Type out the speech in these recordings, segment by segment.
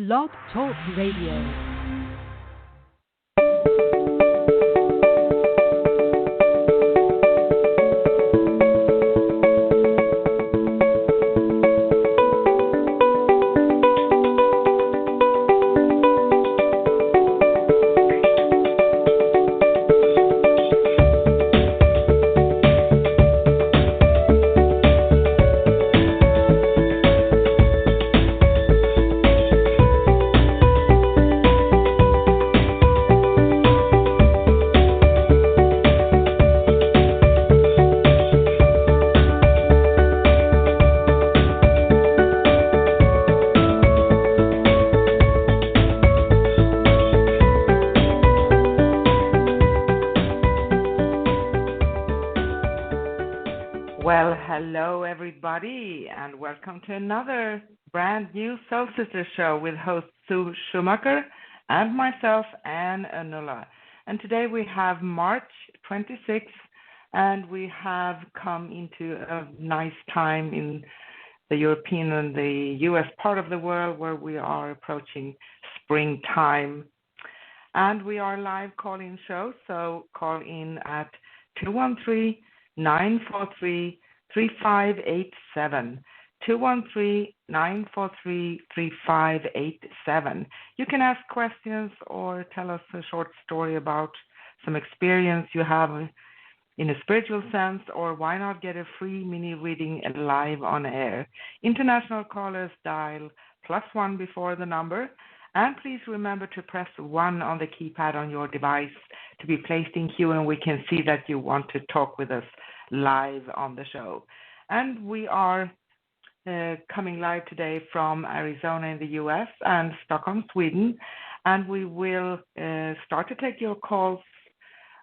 Blog Talk Radio. Well, hello everybody, and welcome to another brand new Soul Sister show with host Sue Schumacher and myself, Anoulla. And today we have March 26th, and we have come into a nice time in the European and the US part of the world where we are approaching springtime. And we are live call-in show, so call in at 213-943-3587, 213-943-3587. You can ask questions or tell us a short story about some experience you have in a spiritual sense, or why not get a free mini reading live on air. International callers dial +1 before the number. And please remember to press 1 on the keypad on your device to be placed in queue, and we can see that you want to talk with us live on the show. And we are coming live today from Arizona in the US and Stockholm, Sweden. And we will start to take your calls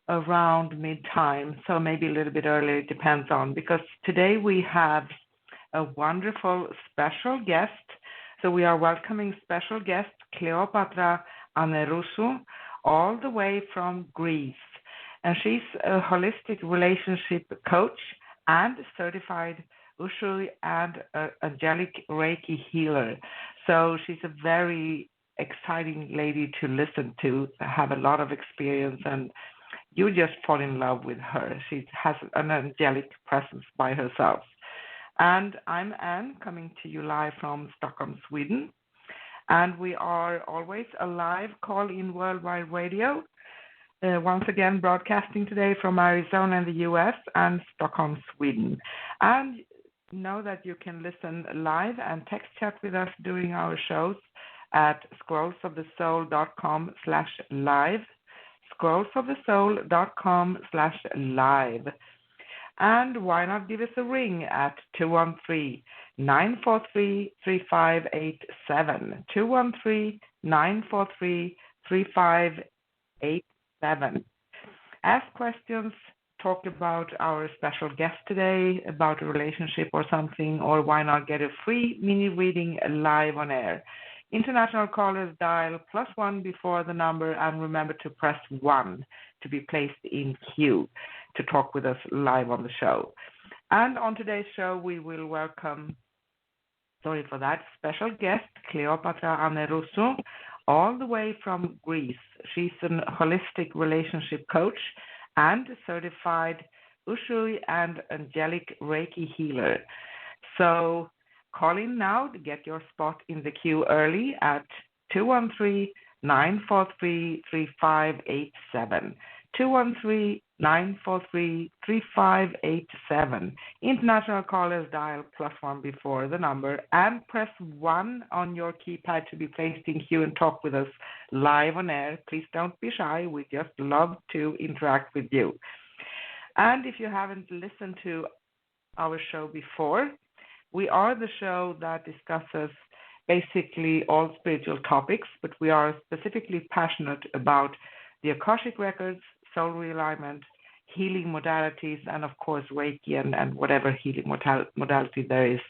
around mid-time, so maybe a little bit earlier, it depends on, because today we have a wonderful special guest. So we are welcoming special guest Cleopatra Aneroussou, all the way from Greece. And she's a holistic relationship coach and certified Usui and Angelic Reiki Healer. So she's a very exciting lady to listen to, have a lot of experience, and you just fall in love with her. She has an angelic presence by herself. And I'm Anne, coming to you live from Stockholm, Sweden. And we are always a live call-in worldwide radio. Once again, broadcasting today from Arizona in the US and Stockholm, Sweden. And know that you can listen live and text chat with us during our shows at scrollsofthesoul.com/live, scrollsofthesoul.com/live. And why not give us a ring at 213-943-3587, 213-943-3587. Ask questions, talk about our special guest today, about a relationship or something, or why not get a free mini reading live on air. International callers dial +1 before the number, and remember to press 1 to be placed in queue to talk with us live on the show. And on today's show, we will welcome, special guest Cleopatra Aneroussou, all the way from Greece. She's a holistic relationship coach and certified Usui and Angelic Reiki Healer. So call in now to get your spot in the queue early at 213-943-3587, 213-943-3587. International callers dial +1 before the number and press 1 on your keypad to be placed in queue and talk with us live on air. Please don't be shy. We just love to interact with you. And if you haven't listened to our show before, we are the show that discusses basically all spiritual topics, but we are specifically passionate about the Akashic Records, soul realignment, healing modalities, and of course Reiki and whatever healing modality there is,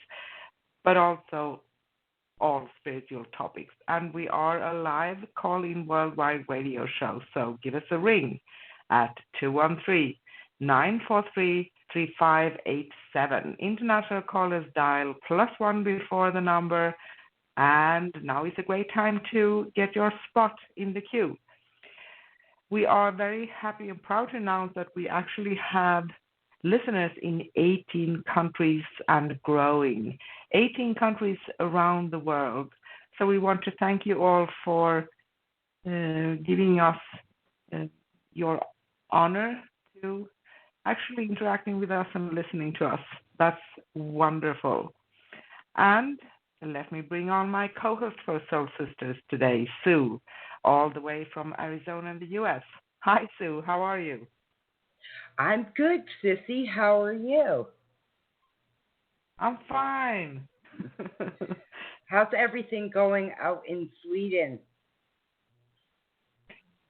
but also all spiritual topics. And we are a live call-in worldwide radio show, so give us a ring at 213-943-3587. International callers dial +1 before the number And now is a great time to get your spot in the queue. We are very happy and proud to announce that we actually have listeners in 18 countries and growing, 18 countries around the world. So we want to thank you all for giving us your honor to actually interacting with us and listening to us. That's wonderful. And let me bring on my co-host for Soul Sisters today, Sue, all the way from Arizona in the U.S. Hi, Sue. How are you? I'm good, Sissy. How are you? I'm fine. How's everything going out in Sweden?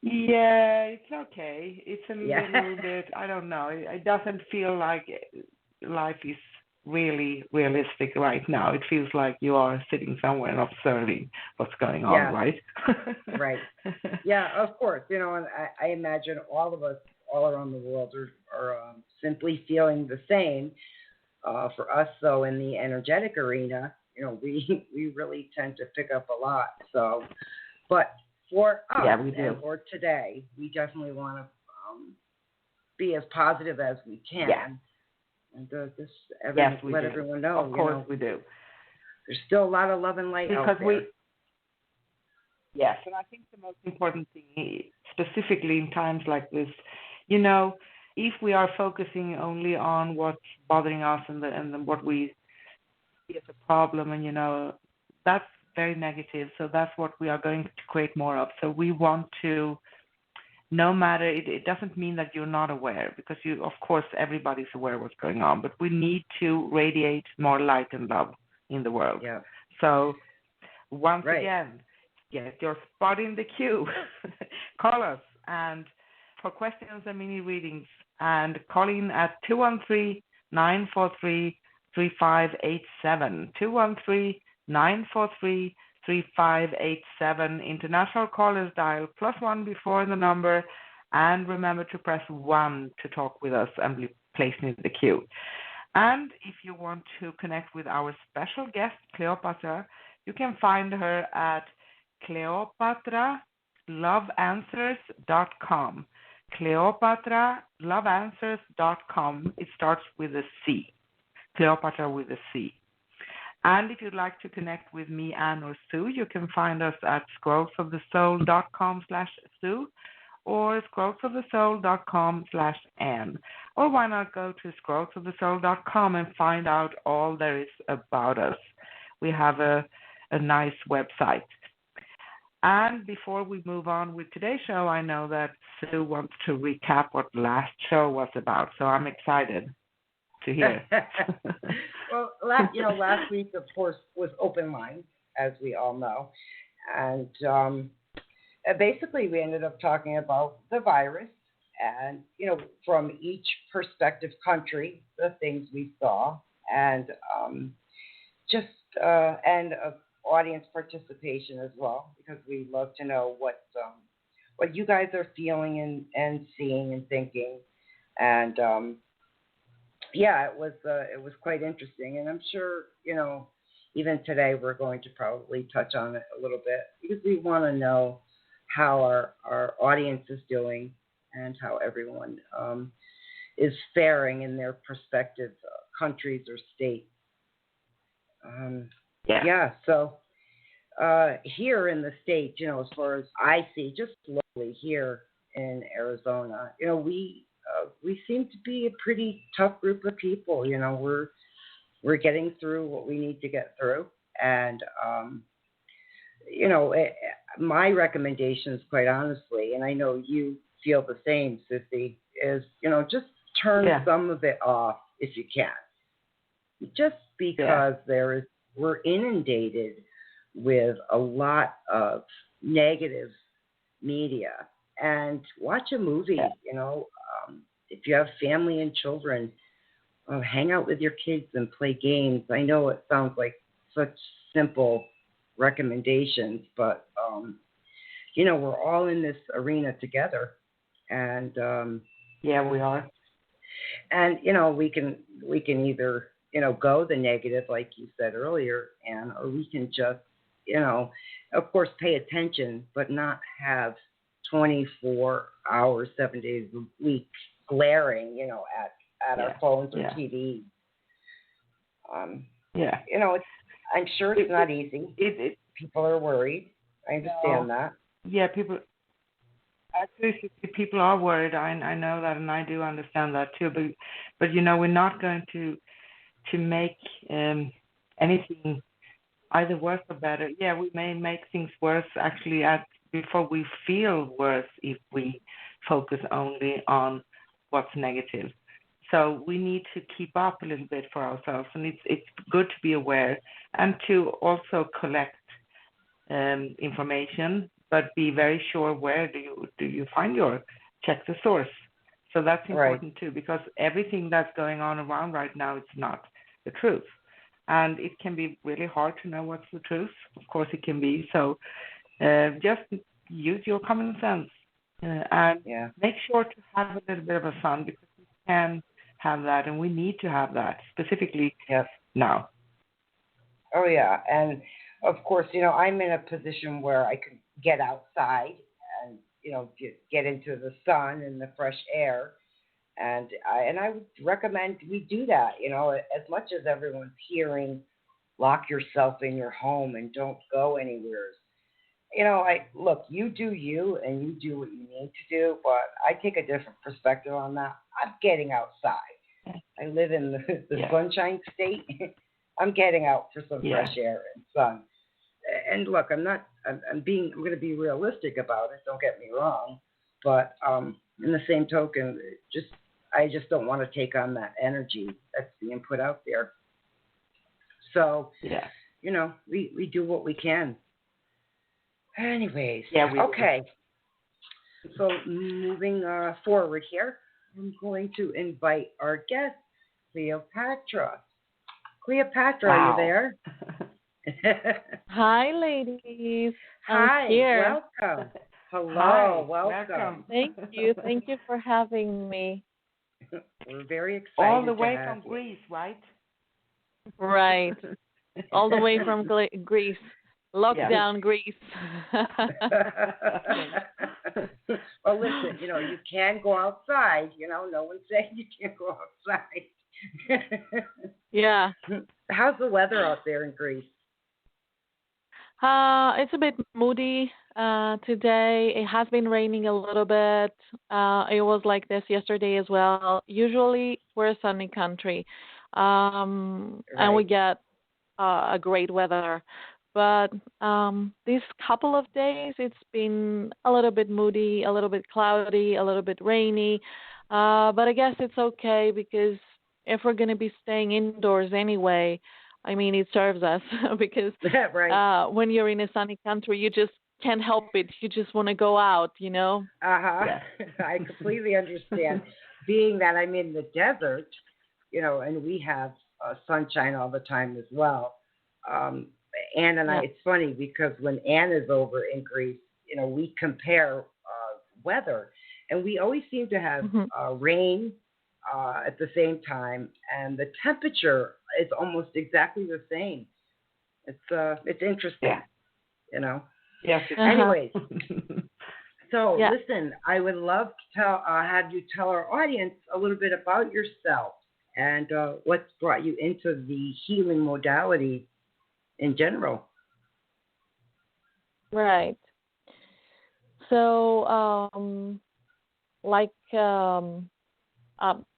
Yeah, it's okay. It's a little bit, I don't know. It doesn't feel like life is really realistic right now. It feels like you are sitting somewhere and observing what's going on, right? Right. Yeah, of course. And I imagine all of us all around the world are simply feeling the same. For us, though, in the energetic arena, we really tend to pick up a lot. So, but for us and for today, we definitely want to be as positive as we can. Yeah. And just let everyone know. Of course we do. There's still a lot of love and light out there. Yes, and I think the most important thing, specifically in times like this, if we are focusing only on what's bothering us and what we see as a problem, and that's very negative. So that's what we are going to create more of. So we want to, no matter, it doesn't mean that you're not aware, because of course, everybody's aware of what's going on, but we need to radiate more light and love in the world. Yeah. So once again, get your spot in the queue. Call us and for questions and mini readings, and call in at 213-943-3587. 213-943-3587. International callers dial +1 before the number, and remember to press 1 to talk with us and be placed in the queue. And if you want to connect with our special guest, Cleopatra, you can find her at CleopatraLoveAnswers.com. CleopatraLoveAnswers.com. It starts with a C. Cleopatra with a C. And if you'd like to connect with me, Anne, or Sue, you can find us at scrollsofthesoul.com/Sue or scrollsofthesoul.com/Anne. Or why not go to scrollsofthesoul.com and find out all there is about us. We have a nice website. And before we move on with today's show, I know that Sue wants to recap what last show was about, so I'm excited to hear. Well, last week, of course, was open line, as we all know. And basically, we ended up talking about the virus and, from each prospective country, the things we saw, and and audience participation as well, because we love to know what you guys are feeling and seeing and thinking. And it was quite interesting, and I'm sure even today we're going to probably touch on it a little bit, because we want to know how our audience is doing and how everyone is faring in their prospective countries or states. So here in the state, as far as I see, just locally here in Arizona, we seem to be a pretty tough group of people. We're getting through what we need to get through, and my recommendations, quite honestly, and I know you feel the same, Sissy, is just turn some of it off if you can, just because we're inundated with a lot of negative media. And watch a movie, if you have family and children, hang out with your kids and play games. I know it sounds like such simple recommendations, but, we're all in this arena together. And we are. And, we can either, go the negative, like you said earlier, Anne, or we can just of course, pay attention, but not have 24 hours, 7 days a week glaring, at our phones or TVs. I'm sure it's not easy. People are worried. I understand that. Yeah, people are worried. I know that, and I do understand that too. But we're not going to make anything either worse or better. Yeah, we may make things worse actually before we feel worse if we focus only on what's negative. So we need to keep up a little bit for ourselves, and it's good to be aware and to also collect information, but be very sure where do you find check the source. So that's important too, because everything that's going on around right now, it's not the truth. And it can be really hard to know what's the truth. Of course it can be. So just use your common sense and make sure to have a little bit of a fun, because we can have that and we need to have that, specifically now. Oh, yeah. And, of course, I'm in a position where I can get outside and, get into the sun and the fresh air. And I would recommend we do that, as much as everyone's hearing, lock yourself in your home and don't go anywhere. Look, you do you and you do what you need to do, but I take a different perspective on that. I'm getting outside. I live in the Sunshine State. I'm getting out for some fresh air and sun. And look, I'm going to be realistic about it. Don't get me wrong, but in the same token, I just don't want to take on that energy that's being put out there. So, we do what we can. Anyways, okay. So moving forward here, I'm going to invite our guest, Cleopatra. Cleopatra, are you there? Hi, ladies. Hi, I'm here. welcome. Hello, Hi, welcome. Thank you. Thank you for having me. We're very excited. All the way from Greece, right? Right. All the way from Greece. Lockdown Greece. Well, listen, you can go outside. No one's saying you can't go outside. Yeah. How's the weather out there in Greece? It's a bit moody today. It has been raining a little bit. It was like this yesterday as well. Usually we're a sunny country, and we get a great weather. But these couple of days, it's been a little bit moody, a little bit cloudy, a little bit rainy. But I guess it's okay, because if we're going to be staying indoors anyway, I mean, it serves us because when you're in a sunny country, you just can't help it. You just want to go out, Uh-huh. Yeah. I completely understand. Being that I'm in the desert, and we have sunshine all the time as well. Anne and I, it's funny because when Anne is over in Greece, we compare weather, and we always seem to have rain at the same time, and the temperature is almost exactly the same. It's interesting, Yes. Anyways, so listen, I would love to have you tell our audience a little bit about yourself and what's brought you into the healing modality in general. Right. So,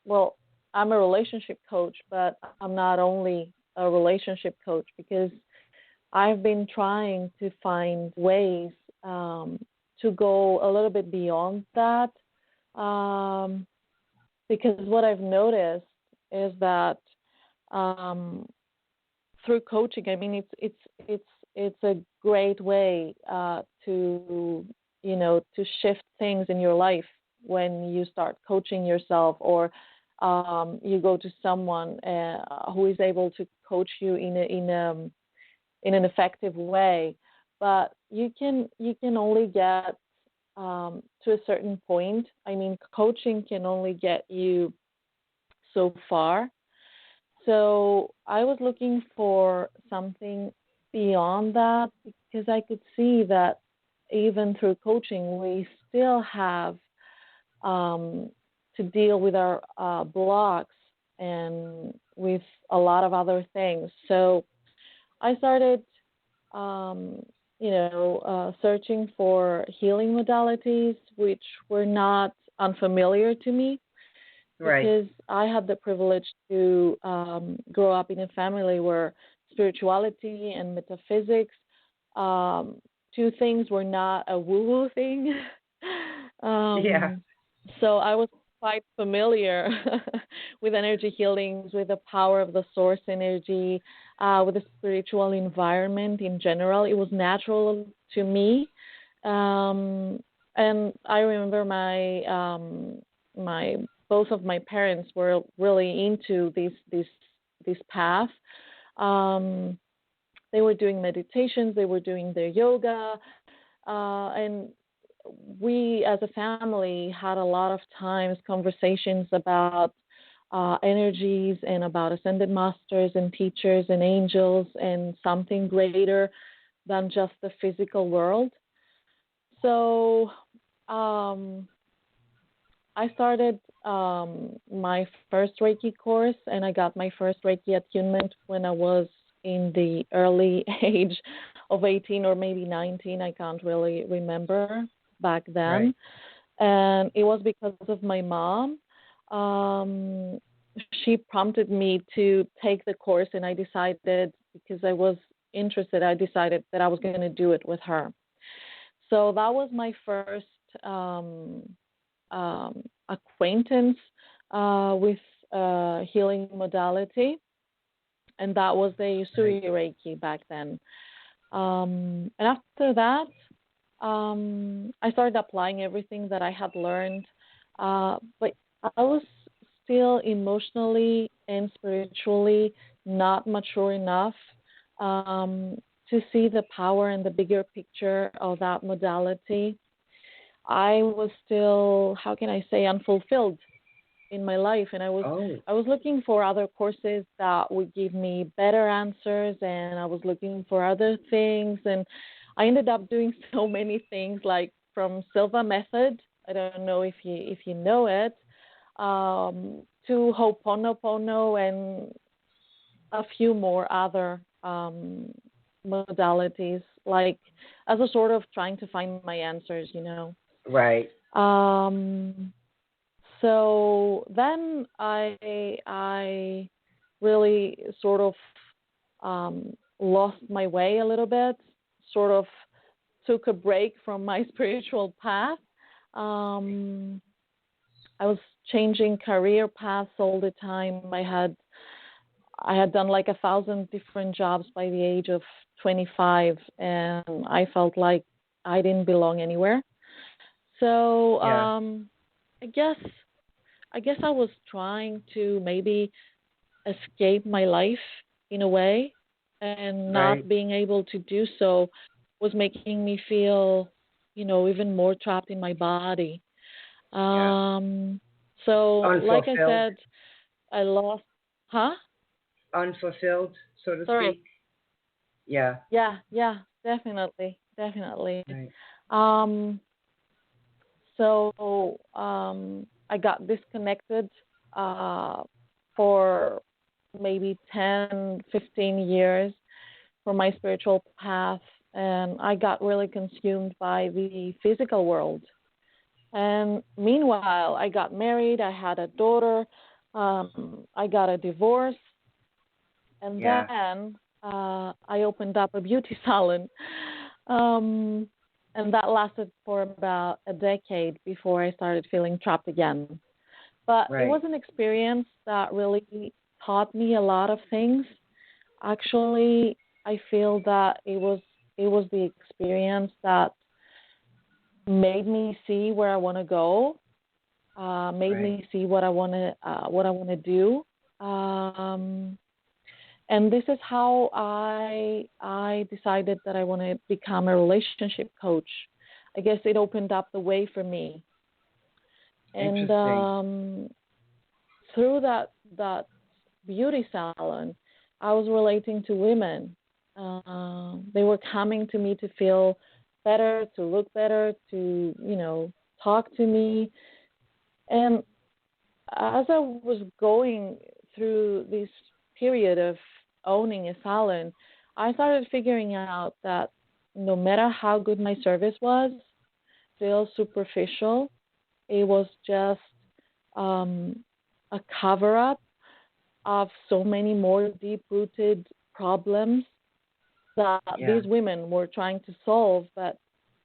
well, I'm a relationship coach, but I'm not only a relationship coach, because I've been trying to find ways to go a little bit beyond that, because what I've noticed is that through coaching, I mean, it's a great way to shift things in your life when you start coaching yourself, or you go to someone who is able to coach you in an effective way. But you can only get to a certain point. I mean, coaching can only get you so far. So I was looking for something beyond that, because I could see that even through coaching, we still have to deal with our blocks and with a lot of other things. So I started, searching for healing modalities, which were not unfamiliar to me, because I had the privilege to grow up in a family where spirituality and metaphysics, two things, were not a woo-woo thing. So I was quite familiar with energy healings, with the power of the source energy, with the spiritual environment in general. It was natural to me. And I remember my both of my parents were really into this path. They were doing meditations, they were doing their yoga, and we as a family had a lot of times conversations about energies and about ascended masters and teachers and angels and something greater than just the physical world. So I started my first Reiki course, and I got my first Reiki attunement when I was in the early age of 18 or maybe 19. I can't really remember back then. And it was because of my mom. She prompted me to take the course, and I decided, because I was interested, I decided that I was going to do it with her. So that was my first acquaintance with healing modality, and that was the Usui Reiki back then. And after that, I started applying everything that I had learned, but I was still emotionally and spiritually not mature enough to see the power and the bigger picture of that modality. I was still, how can I say, unfulfilled in my life, and I was looking for other courses that would give me better answers, and I was looking for other things, and I ended up doing so many things, like from Silva method, I don't know if you know it, to Ho'oponopono and a few more other modalities, like as a sort of trying to find my answers, So then I really sort of lost my way a little bit, sort of took a break from my spiritual path. I was changing career paths all the time. I had done like 1,000 different jobs by the age of 25, and I felt like I didn't belong anywhere. So I guess I was trying to maybe escape my life in a way, and not being able to do so was making me feel, even more trapped in my body. So, like I said, I lost, unfulfilled, so to speak. Yeah, definitely. So I got disconnected for maybe 10, 15 years from my spiritual path, and I got really consumed by the physical world. And meanwhile, I got married, I had a daughter, I got a divorce, and then I opened up a beauty salon. And that lasted for about a decade before I started feeling trapped again. But it was an experience that really taught me a lot of things. Actually, I feel that it was the experience that made me see where I want to go, made me see what I want to do. And this is how I decided that I want to become a relationship coach. I guess it opened up the way for me. And through that beauty salon, I was relating to women They were coming to me to feel better, to look better, to, talk to me. And as I was going through this period of owning a salon, I started figuring out that no matter how good my service was, still superficial, it was just a cover-up of so many more deep-rooted problems that these women were trying to solve, but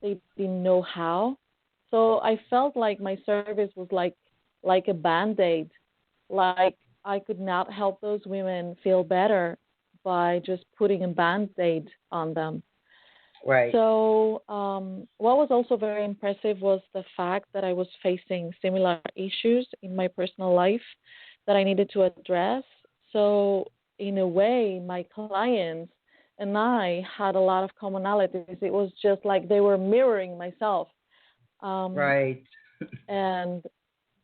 they didn't know how. So I felt like my service was like a Band-Aid, like I could not help those women feel better by just putting a Band-Aid on them. Right. So what was also very impressive was the fact that I was facing similar issues in my personal life that I needed to address. So in a way, my clients and I had a lot of commonalities. It was just like they were mirroring myself. Right. And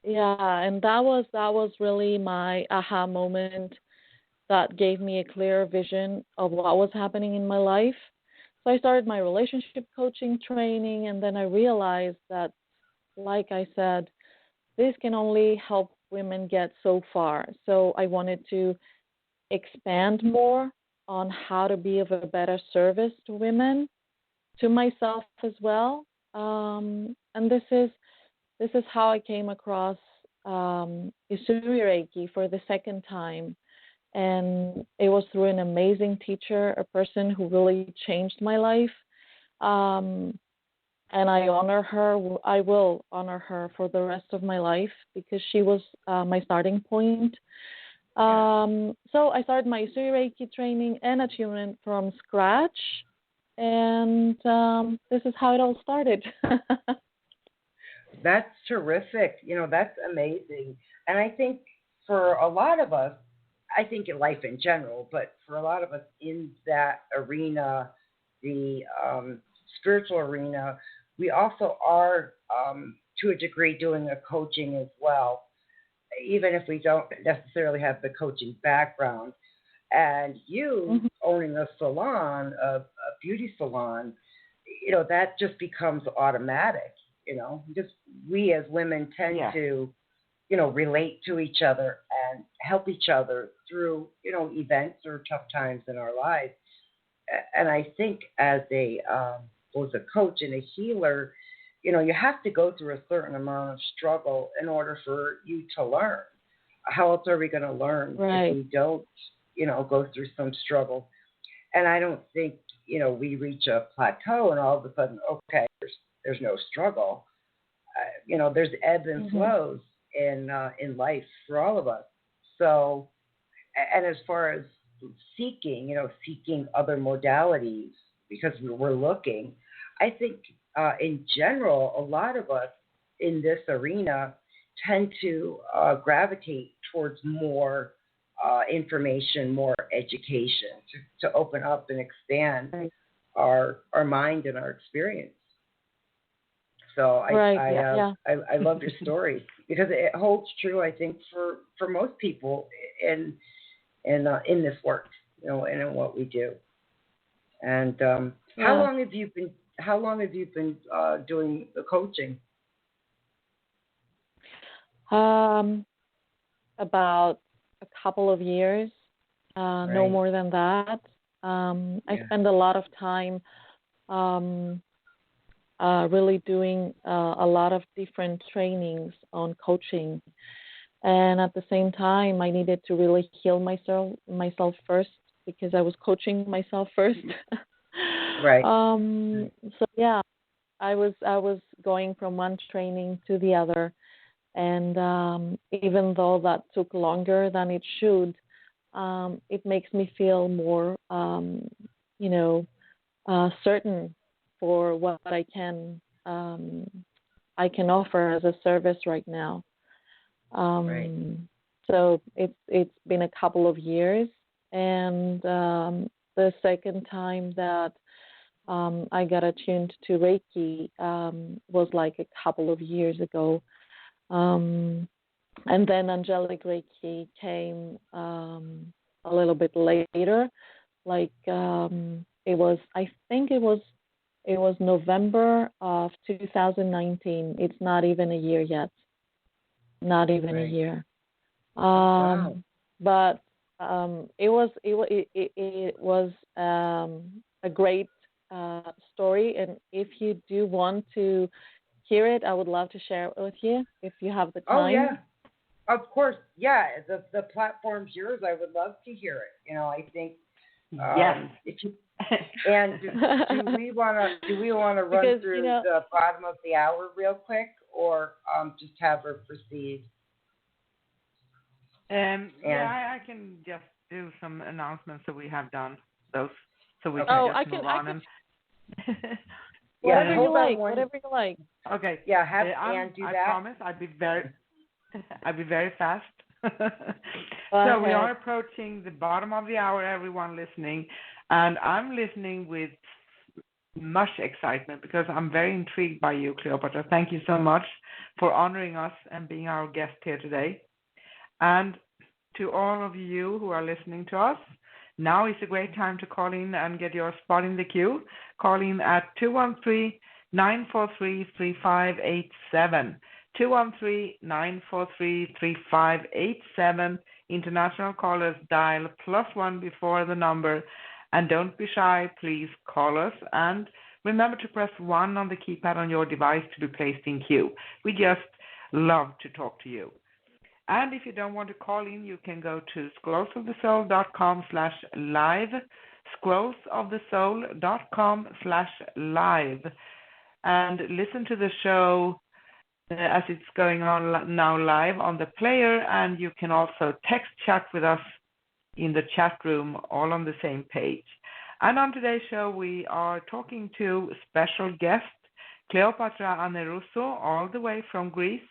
and that was really my aha moment that gave me a clear vision of what was happening in my life. So I started my relationship coaching training, and then I realized that, like I said, this can only help women get so far. So I wanted to expand more on how to be of a better service to women, to myself as well. And this is how I came across Usui Reiki for the second time. And it was through an amazing teacher, a person who really changed my life. And I honor her. I will honor her for the rest of my life because she was my starting point. So I started my Usui Reiki training and attunement from scratch. And this is how it all started. That's terrific. That's amazing. And I think for a lot of us, I think in life in general, but for a lot of us in that arena, the spiritual arena, we also are, to a degree, doing a coaching as well, even if we don't necessarily have the coaching background. And you owning a salon, a beauty salon, that just becomes automatic. Just we as women tend to, relate to each other and help each other through, events or tough times in our lives. And I think as a both a coach and a healer, you have to go through a certain amount of struggle in order for you to learn. How else are we going to learn if we don't, go through some struggle? And I don't think, we reach a plateau and all of a sudden, okay, there's no struggle. There's ebbs and flows in life for all of us. So, and as far as seeking other modalities because we're looking, I think in general, a lot of us in this arena tend to gravitate towards more information, more education to open up and expand our mind and our experience. So I love your story because it holds true, I think, for most people in this work, and in what we do. And how long have you been doing the coaching? About a couple of years, no more than that. I spend a lot of time really doing a lot of different trainings on coaching. And at the same time, I needed to really heal myself first because I was coaching myself first. So I was going from one training to the other. And even though that took longer than it should, it makes me feel more, certain for what I can offer as a service right now. So it's been a couple of years, and the second time that I got attuned to Reiki was like a couple of years ago. And then Angelic Reiki came a little bit later. like I think it was November of 2019. It's not even a year yet. Not even a year. Wow. But it was a great story, and if you do want to hear it, I would love to share it with you if you have the time. Oh yeah, of course. Yeah, the platform's yours. I would love to hear it. I think Yes. if you and do we want to run Because, through the bottom of the hour real quick, or just have her proceed? Yeah, I can just do some announcements that we have done those, so we can just move on. And whatever you like. Whatever you like. Okay. Yeah, have Anne do that. I promise I'll be very fast. So we are approaching the bottom of the hour, everyone listening, and I'm listening with much excitement because I'm very intrigued by you, Cleopatra. Thank you so much for honoring us and being our guest here today. And to all of you who are listening to us, now is a great time to call in and get your spot in the queue. Call in at 213-943-3587. 213-943-3587. International callers dial +1 before the number. And don't be shy, please call us. And remember to press 1 on the keypad on your device to be placed in queue. We just love to talk to you. And if you don't want to call in, you can go to scrollsofthesoul.com/live, scrollsofthesoul.com/live, and listen to the show as it's going on now live on the player, and you can also text chat with us in the chat room, all on the same page. And on today's show, we are talking to special guest Cleopatra Aneroussou, all the way from Greece.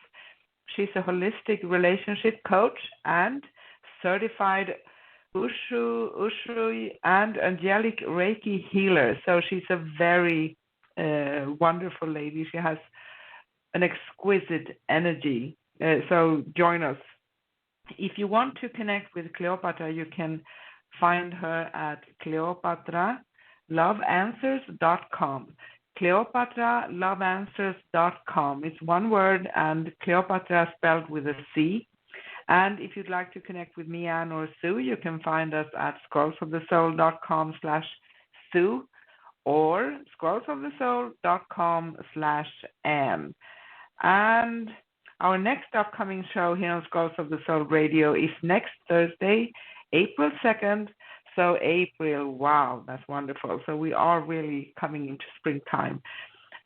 She's a holistic relationship coach and certified Usui and Angelic Reiki Healer. So she's a very wonderful lady. She has an exquisite energy. So join us. If you want to connect with Cleopatra, you can find her at cleopatraloveanswers.com. cleopatraloveanswers.com. It's one word, and Cleopatra spelled with a C. And if you'd like to connect with me, Anne, or Sue, you can find us at scrollsofthesoul.com/Sue or scrollsofthesoul.com/Anne. And our next upcoming show here on Scrolls of the Soul Radio is next Thursday, April 2nd. So April, wow, that's wonderful. So we are really coming into springtime.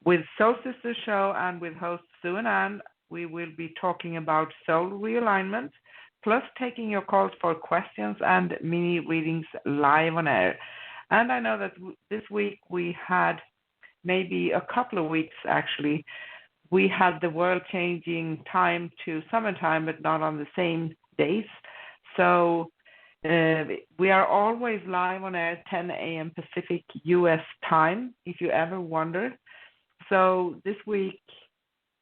With Soul Sisters Show and with hosts Sue and Anne, we will be talking about soul realignment, plus taking your calls for questions and mini readings live on air. And I know that this week we had, maybe a couple of weeks actually, we had the world-changing time to summertime, but not on the same days. So we are always live on air 10 a.m. Pacific U.S. time, if you ever wondered. So this week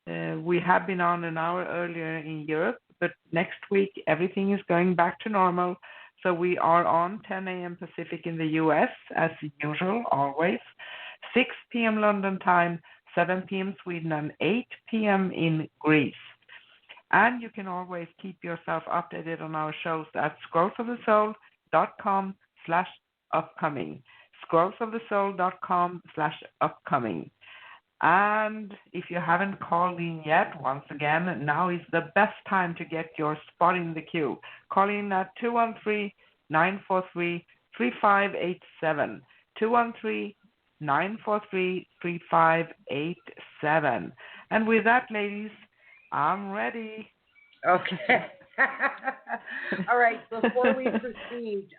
we have been on an hour earlier in Europe, but next week everything is going back to normal. So we are on 10 a.m. Pacific in the U.S. as usual, always. 6 p.m. London time, 7 p.m. Sweden, and 8 p.m. in Greece. And you can always keep yourself updated on our shows at scrollsofthesoul.com/upcoming. scrollsofthesoul.com/upcoming. And if you haven't called in yet, once again, now is the best time to get your spot in the queue. Call in at 213-943-3587. 213-943-3587. And with that, ladies, I'm ready. Okay. All right. Before we proceed,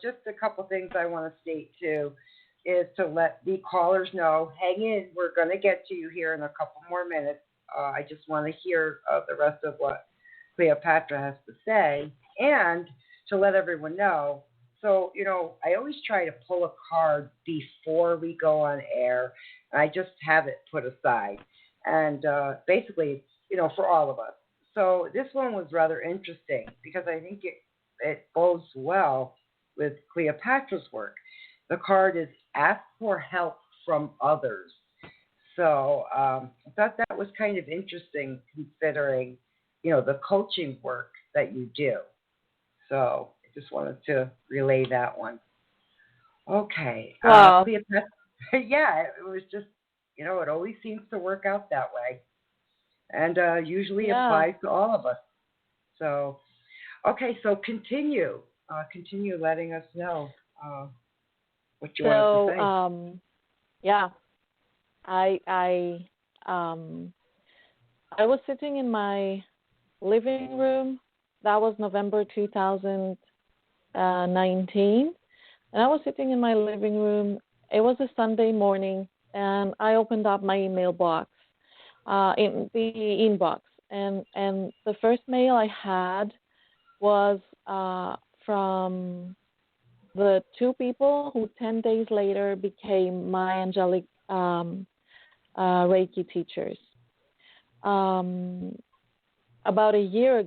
just a couple things I want to state, too, is to let the callers know, hang in, we're going to get to you here in a couple more minutes. I just want to hear the rest of what Cleopatra has to say, and to let everyone know. So, I always try to pull a card before we go on air, and I just have it put aside. And basically, for all of us. So this one was rather interesting because I think it bodes well with Cleopatra's work. the card is ask for help from others. So I thought that was kind of interesting considering, the coaching work that you do. So I just wanted to relay that one. Okay. Wow. Yeah, it was just, it always seems to work out that way. And usually applies to all of us. So, okay, so continue letting us know what you wanted to say. Yeah, I I was sitting in my living room. That was November 2019, and I was sitting in my living room. It was a Sunday morning, and I opened up my email box, in the inbox, and the first mail I had was from the two people who 10 days later became my angelic Reiki teachers. About a year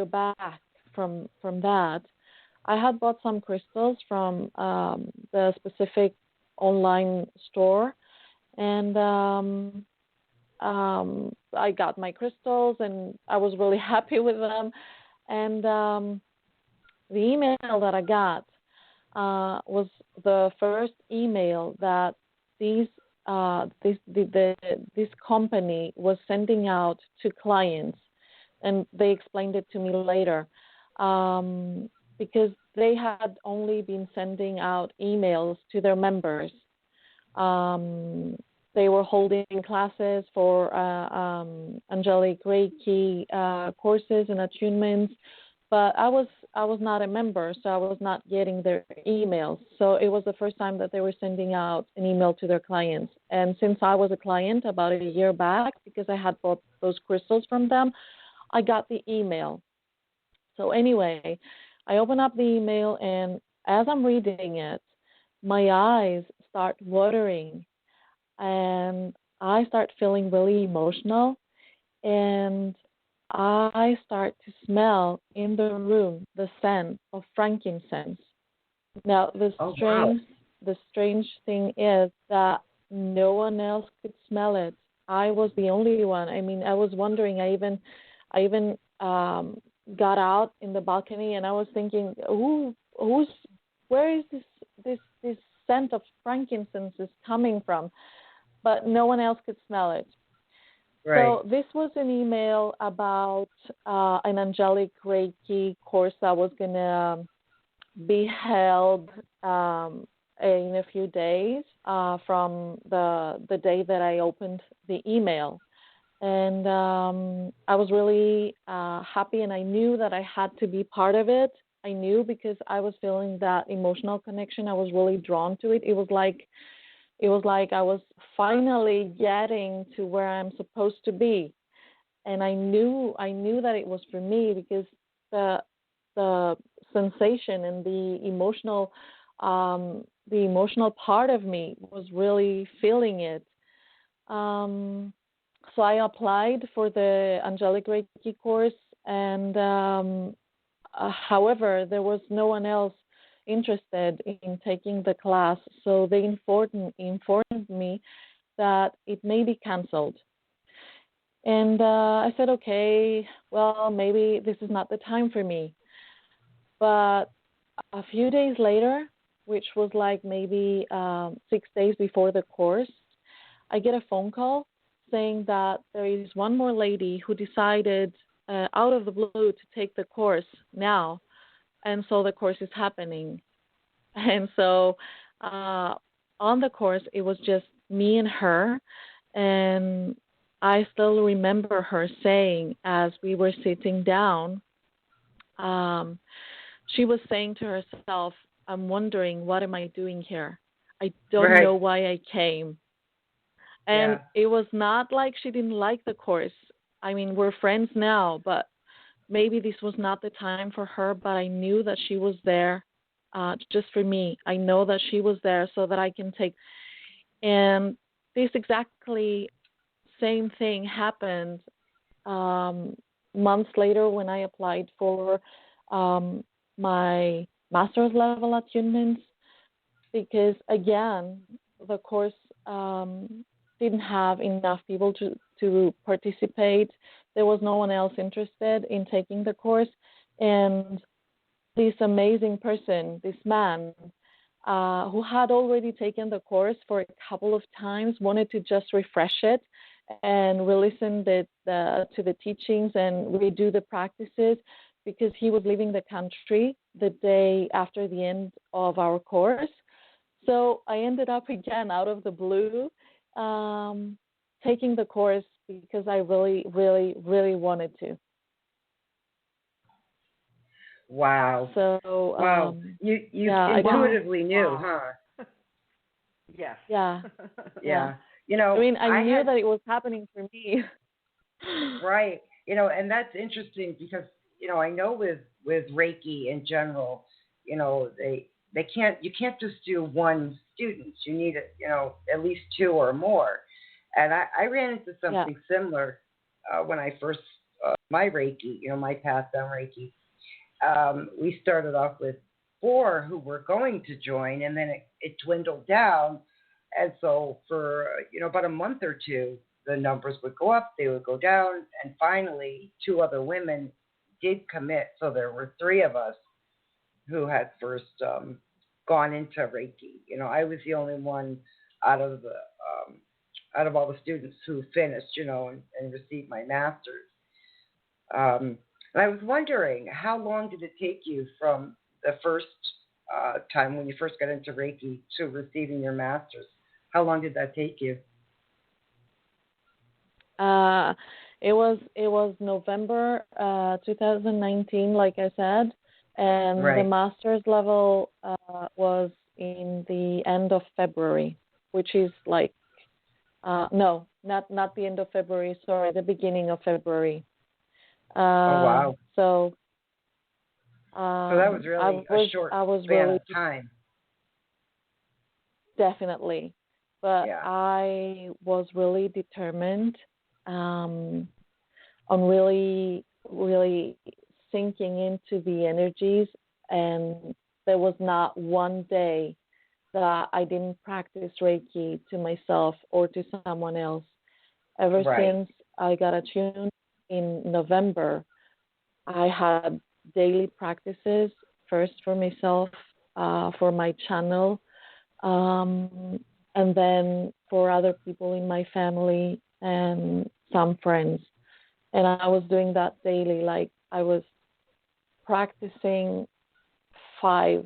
back from that, I had bought some crystals from the specific online store, and I got my crystals, and I was really happy with them. And the email that I got was the first email that this company was sending out to clients, and they explained it to me later, because they had only been sending out emails to their members. They were holding classes for angelic Reiki courses and attunements, but I was not a member, so I was not getting their emails. So it was the first time that they were sending out an email to their clients. And since I was a client about a year back, because I had bought those crystals from them, I got the email. So anyway, I open up the email, and as I'm reading it, my eyes start watering, and I start feeling really emotional, and I start to smell in the room the scent of frankincense. Now, the strange thing is that no one else could smell it. I was the only one. I mean, I was wondering. I even got out in the balcony, and I was thinking, where is this scent of frankincense is coming from? But no one else could smell it. Right. So this was an email about an angelic Reiki course that was going to be held in a few days from the day that I opened the email. And I was really happy, and I knew that I had to be part of it. I knew, because I was feeling that emotional connection. I was really drawn to it. It was like I was finally getting to where I'm supposed to be, and I knew that it was for me, because the sensation and the emotional part of me was really feeling it. So I applied for the Angelic Reiki course, and however, there was no one else interested in taking the class, so they informed me that it may be canceled. And I said, okay, well, maybe this is not the time for me. But a few days later, which was like maybe 6 days before the course, I get a phone call saying that there is one more lady who decided out of the blue to take the course now. And so the course is happening. And so on the course, it was just me and her. And I still remember her saying, as we were sitting down, she was saying to herself, I'm wondering, what am I doing here? I don't know why I came. And it was not like she didn't like the course. I mean, we're friends now, but maybe this was not the time for her, but I knew that she was there just for me. I know that she was there so that I can take. And this exactly same thing happened months later when I applied for my master's level attunements. because, again, the course didn't have enough people to participate. There was no one else interested in taking the course. And this amazing person, this man, who had already taken the course for a couple of times, wanted to just refresh it and re-listen to the teachings and redo the practices, because he was leaving the country the day after the end of our course. So I ended up again out of the blue taking the course because I really, really, really wanted to. Wow. So wow. You intuitively knew, huh? Yes. Yeah. Yeah. You know, I mean, I knew that it was happening for me. Right. You know, and that's interesting because, you know, I know with Reiki in general, you know, you can't just do one student. You need, you know, at least two or more. And I ran into something similar when I first, my Reiki, you know, my path down Reiki. We started off with 4 who were going to join, and then it dwindled down. And so for, you know, about a month or two, the numbers would go up, they would go down, and finally 2 other women did commit. So there were 3 of us who had first gone into Reiki. You know, I was the only one out of all the students who finished, you know, and received my master's. And I was wondering, how long did it take you from the first time when you first got into Reiki to receiving your master's? How long did that take you? It was November 2019, like I said, and the master's level was in the end of February, which is like no, not the end of February. Sorry, the beginning of February. Oh wow! So that was really a short span of time. Definitely, but I was really determined on really, really sinking into the energies, and there was not one day that I didn't practice Reiki to myself or to someone else. Ever since I got attuned in November, I had daily practices, first for myself, for my channel, and then for other people in my family and some friends. And I was doing that daily, like I was practicing 5-6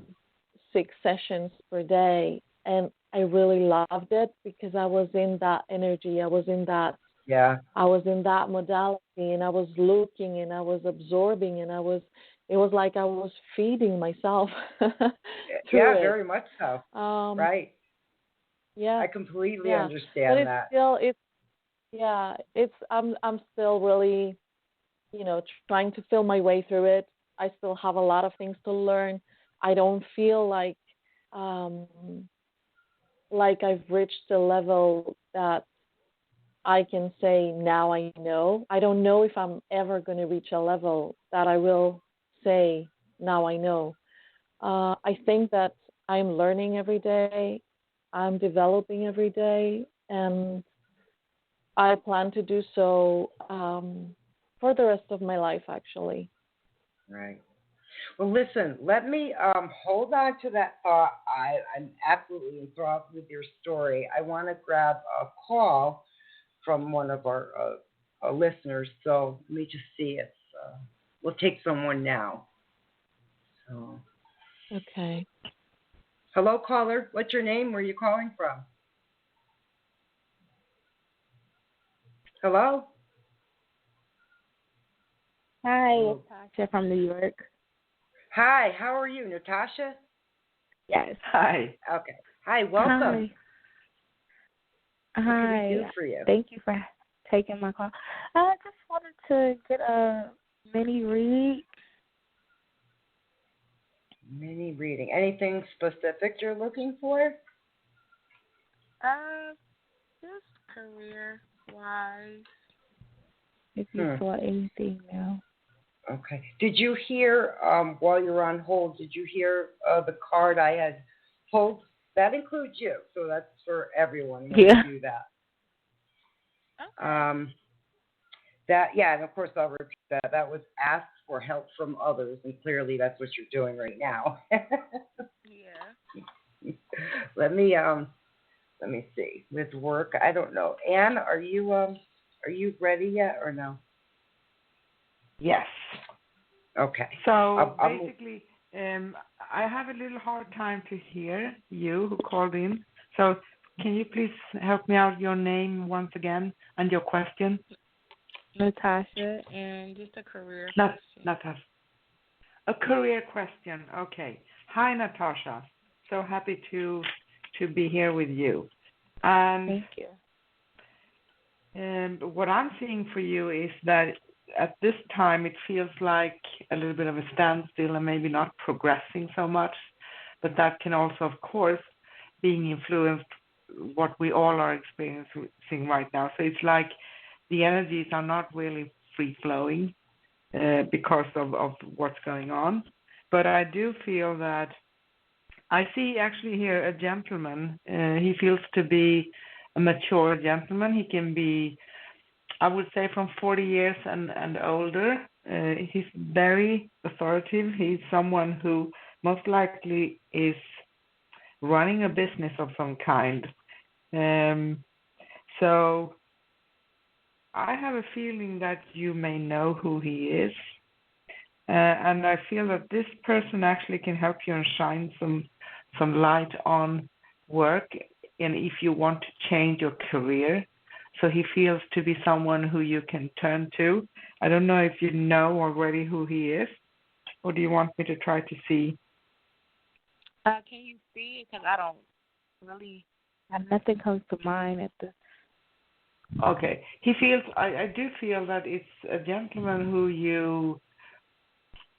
sessions per day, and I really loved it because I was in that energy. I was in that modality, and I was looking and I was absorbing, and it was like I was feeding myself. Yeah, very much so. Right. Yeah. I completely understand that. I'm still really, you know, trying to feel my way through it. I still have a lot of things to learn. I don't feel like I've reached a level that I can say now I know. I don't know if I'm ever going to reach a level that I will say now I know. I think that I'm learning every day. I'm developing every day, and I plan to do so for the rest of my life, actually. Right. Well, listen, let me hold on to that thought. I'm absolutely enthralled with your story. I want to grab a call from one of our listeners. So let me just see. We'll take someone now. So. Okay. Hello, caller. What's your name? Where are you calling from? Hello? Hi, it's Tasha from New York. Hi, how are you, Natasha? Yes. Hi. Okay. Hi, welcome. Hi. What can we do for you? Thank you for taking my call. I just wanted to get a mini read. Mini reading. Anything specific you're looking for? Just career-wise. If you saw anything now. Okay. Did you hear, while you're on hold, did you hear the card I had pulled that includes you. So that's for everyone when Yeah. you do that. Okay. And of course I'll repeat that. That was ask for help from others, and clearly that's what you're doing right now. Yeah. Let me see. With work, I don't know. Anne, are you ready yet or no? Yes. Okay. So basically, I have a little hard time to hear you who called in. So can you please help me out? Your name once again and your question. Natasha, and just a career Not question. Natasha. A career question. Okay. Hi, Natasha. So happy to be here with you. And Thank you. what I'm seeing for you is that at this time it feels like a little bit of a standstill and maybe not progressing so much. But that can also, of course, being influenced what we all are experiencing right now. So it's like the energies are not really free flowing because of what's going on. But I do feel that I see actually here a gentleman. He feels to be a mature gentleman. He can be, I would say, from 40 years and older. He's very authoritative. He's someone who most likely is running a business of some kind. So I have a feeling that you may know who he is. And I feel that this person actually can help you and shine some light on work and if you want to change your career. So he feels to be someone who you can turn to. I don't know if you know already who he is, or do you want me to try to see? Can you see it? Because I don't really, nothing comes to mind at the. Okay. He feels, I do feel that it's a gentleman who you,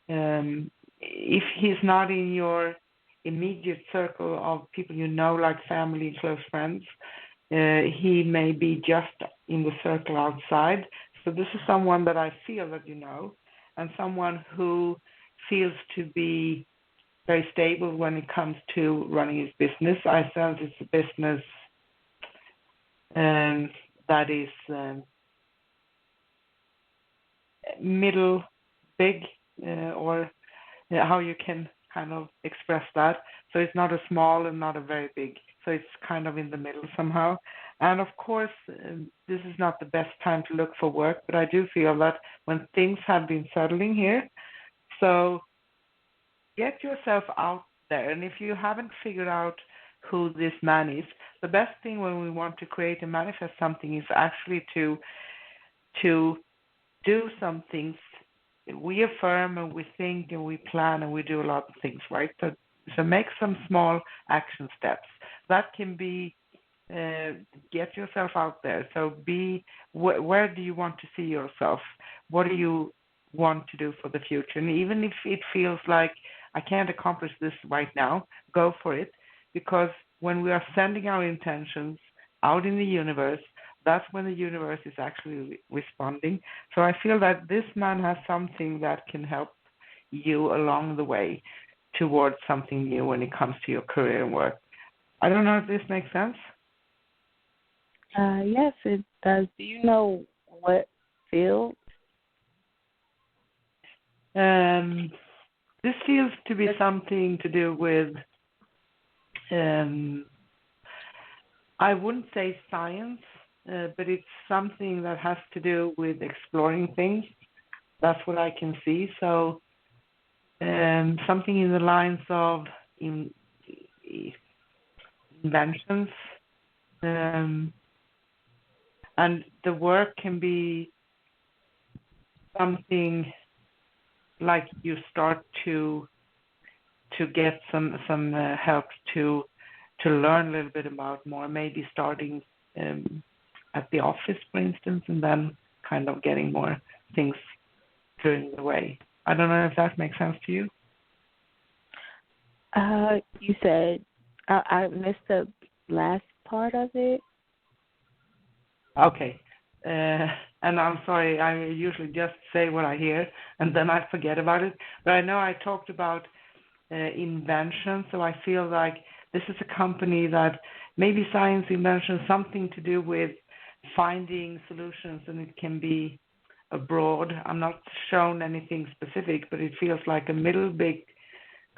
if he's not in your immediate circle of people you know, like family, close friends, he may be just in the circle outside. So this is someone that I feel that you know, and someone who feels to be very stable when it comes to running his business. I sense it's a business that is middle big, or how you can kind of express that. So it's not a small and not a very big. So it's kind of in the middle somehow. And of course, this is not the best time to look for work, but I do feel that when things have been settling here, so get yourself out there. And if you haven't figured out who this man is, the best thing when we want to create and manifest something is actually to do some things. We affirm and we think and we plan and we do a lot of things, right? So make some small action steps. That can be get yourself out there. So where do you want to see yourself? What do you want to do for the future? And even if it feels like I can't accomplish this right now, go for it. Because when we are sending our intentions out in the universe, that's when the universe is actually responding. So I feel that this man has something that can help you along the way towards something new when it comes to your career and work. I don't know if this makes sense. Yes, it does. Do you know what field? This feels to be something to do with, I wouldn't say science, but it's something that has to do with exploring things. That's what I can see. So something in the lines of inventions, and the work can be something like you start to get some help to learn a little bit about more, maybe starting at the office, for instance, and then kind of getting more things during the way. I don't know if that makes sense to you. You said I missed the last part of it. Okay. And I'm sorry, I usually just say what I hear and then I forget about it. But I know I talked about invention, so I feel like this is a company that maybe science you mentioned something to do with finding solutions, and it can be abroad. I'm not shown anything specific, but it feels like a middle big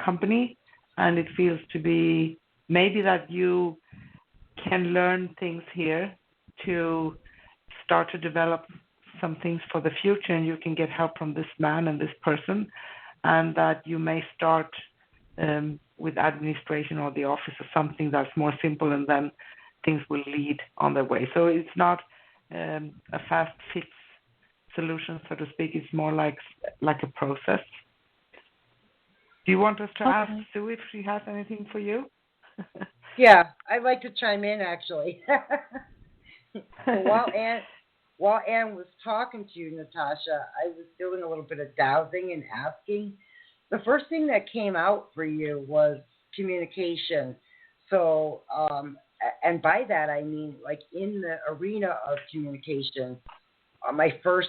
company, and it feels to be maybe that you can learn things here to start to develop some things for the future, and you can get help from this man and this person, and that you may start with administration or the office or something that's more simple, and then things will lead on their way. So it's not a fast fix solution, so to speak. It's more like a process. Do you want us to ask Sue if she has anything for you? Yeah, I'd like to chime in actually. While Anne was talking to you, Natasha, I was doing a little bit of dowsing and asking. The first thing that came out for you was communication. So, and by that I mean like in the arena of communication, my first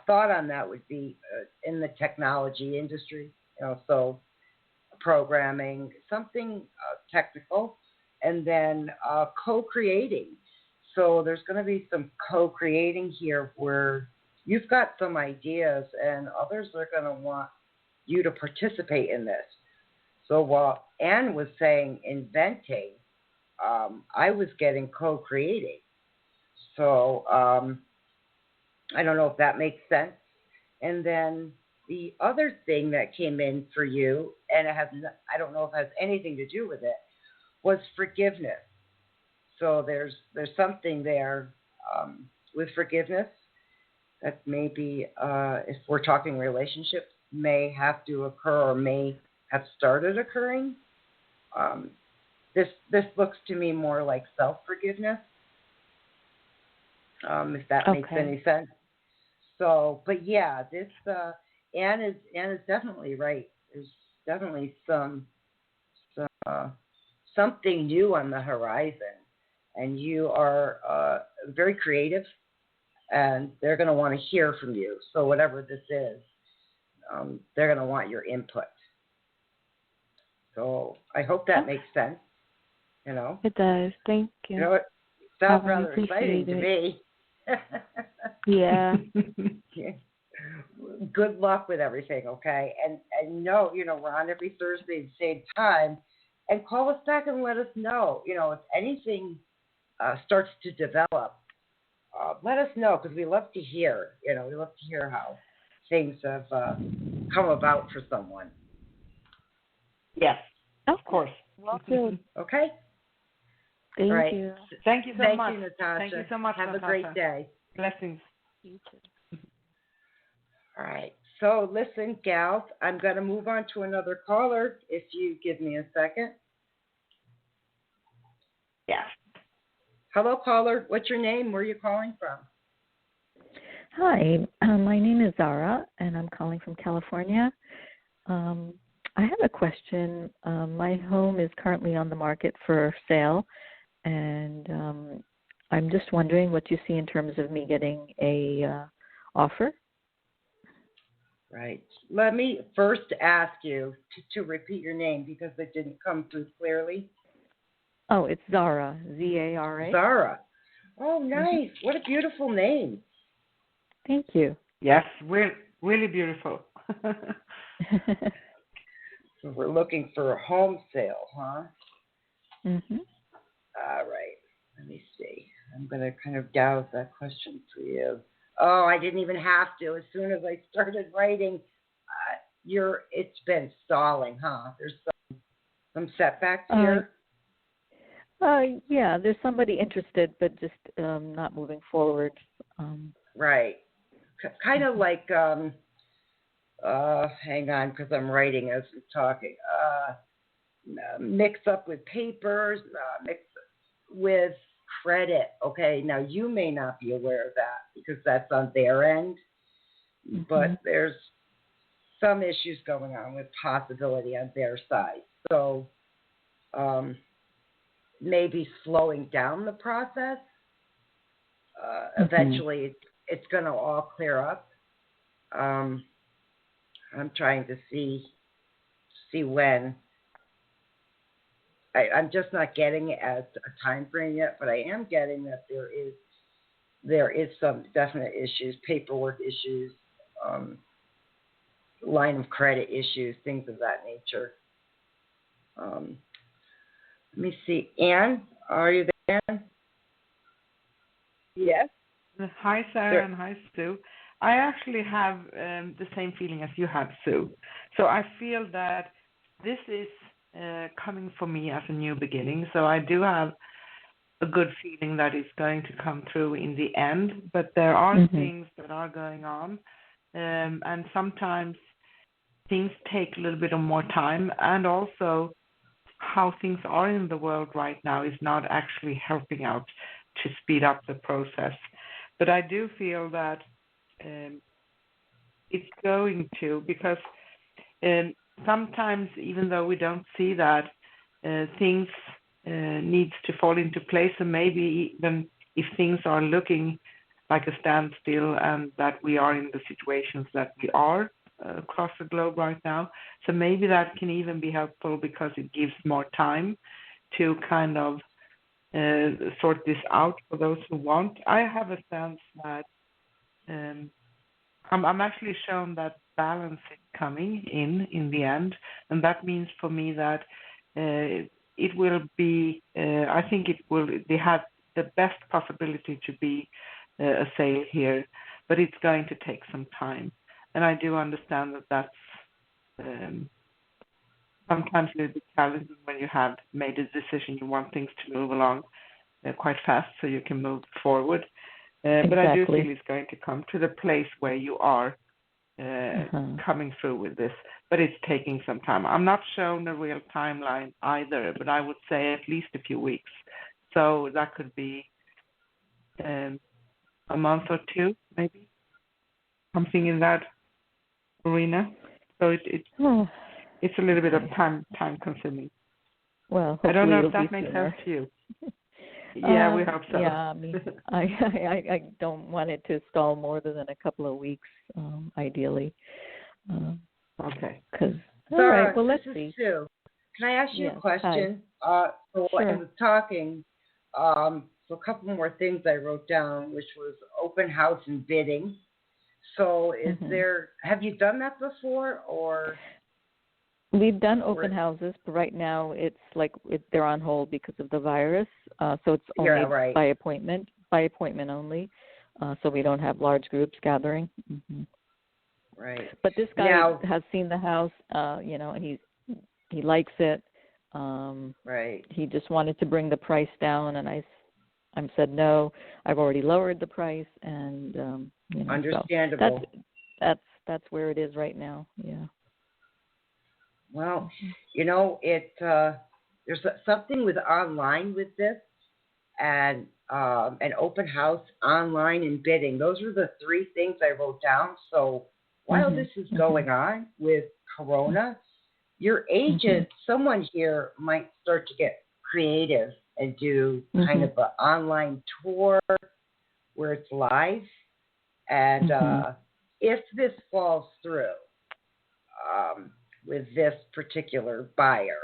thought on that would be in the technology industry, so programming, something technical, and then co-creating. So there's going to be some co-creating here where you've got some ideas and others are going to want you to participate in this. So while Anne was saying inventing, I was getting co-creating. So I don't know if that makes sense. And then the other thing that came in for you, and I don't know if it has anything to do with it, was forgiveness. So there's something there with forgiveness that maybe, if we're talking relationships, may have to occur or may have started occurring. This looks to me more like self-forgiveness, if that makes any sense. So, but yeah, this Anne is definitely right. There's definitely something new on the horizon, and you are very creative, and they're going to want to hear from you. So whatever this is, they're going to want your input. So I hope that makes sense. It does. Thank you. It sounds rather exciting to me. Yeah. Good luck with everything, okay? And know, we're on every Thursday at the same time. And call us back and let us know, if anything starts to develop. Let us know, because we love to hear. We love to hear how things have come about for someone. Yes, of course. Welcome. Okay. Thank right. you. Thank you so much. Thank you, Natasha. Thank you so much, Have Natasha. a great day. Blessings. You too. All right. So listen, gals, I'm going to move on to another caller if you give me a second. Yeah. Hello, caller. What's your name? Where are you calling from? Hi, my name is Zara, and I'm calling from California. I have a question. My home is currently on the market for sale, and I'm just wondering what you see in terms of me getting a offer. Right. Let me first ask you to repeat your name because it didn't come through clearly. Oh, it's Zara, Z-A-R-A. Zara. Oh, nice. Mm-hmm. What a beautiful name. Thank you. Yes, really beautiful. So we're looking for a home sale, huh? Mm-hmm. All right. Let me see. I'm going to kind of douse that question for you. Oh, I didn't even have to. As soon as I started writing, it's been stalling, huh? There's some setbacks here. Yeah, there's somebody interested, but just not moving forward. Right. Kind of like, hang on, because I'm writing as we're talking. Mix up with papers, mix with credit. Okay, now you may not be aware of that because that's on their end, but there's some issues going on with possibility on their side. So maybe slowing down the process. Eventually it's going to all clear up. I'm trying to see when. I'm just not getting it as a time frame yet, but I am getting that there is some definite issues, paperwork issues, line of credit issues, things of that nature. Let me see. Anne, are you there? Yes. Hi, Sarah, and hi, Sue. I actually have the same feeling as you have, Sue. So I feel that this is coming for me as a new beginning. So I do have a good feeling that it's going to come through in the end. But there are things that are going on, and sometimes things take a little bit of more time, and also how things are in the world right now is not actually helping out to speed up the process. But I do feel that it's going to, because sometimes, even though we don't see that, things needs to fall into place, and maybe even if things are looking like a standstill, and that we are in the situations that we are across the globe right now. So maybe that can even be helpful, because it gives more time to kind of sort this out for those who want. I have a sense that I'm actually shown that balance is coming in the end, and that means for me that it will be, I think they have the best possibility to be a sale here, but it's going to take some time. And I do understand that that's sometimes a little bit challenging when you have made a decision. You want things to move along quite fast so you can move forward. But I do feel it's going to come to the place where you are coming through with this. But it's taking some time. I'm not shown a real timeline either, but I would say at least a few weeks. So that could be a month or two, maybe. Something in that arena. So it's a little bit of time consuming. Well, I don't know if that makes sense to you. Yeah, we hope so. Yeah, I mean, I don't want it to stall more than a couple of weeks, ideally. Okay. All right, well, let's see. Sue. Can I ask you a question? So sure. I was talking, so a couple more things I wrote down, which was open house and bidding. So have you done that before, or? We've done open houses, but right now it's like they're on hold because of the virus. So it's only by appointment only. So we don't have large groups gathering. Right. But this guy has seen the house, and he likes it. Right. He just wanted to bring the price down, and I said no. I've already lowered the price, and understandable. So that's where it is right now. Yeah. Well, there's something with online with this, and an open house, online, and bidding. Those are the three things I wrote down. So while this is going on with Corona, your agent, someone here might start to get creative and do kind of an online tour where it's live. And if this falls through, with this particular buyer,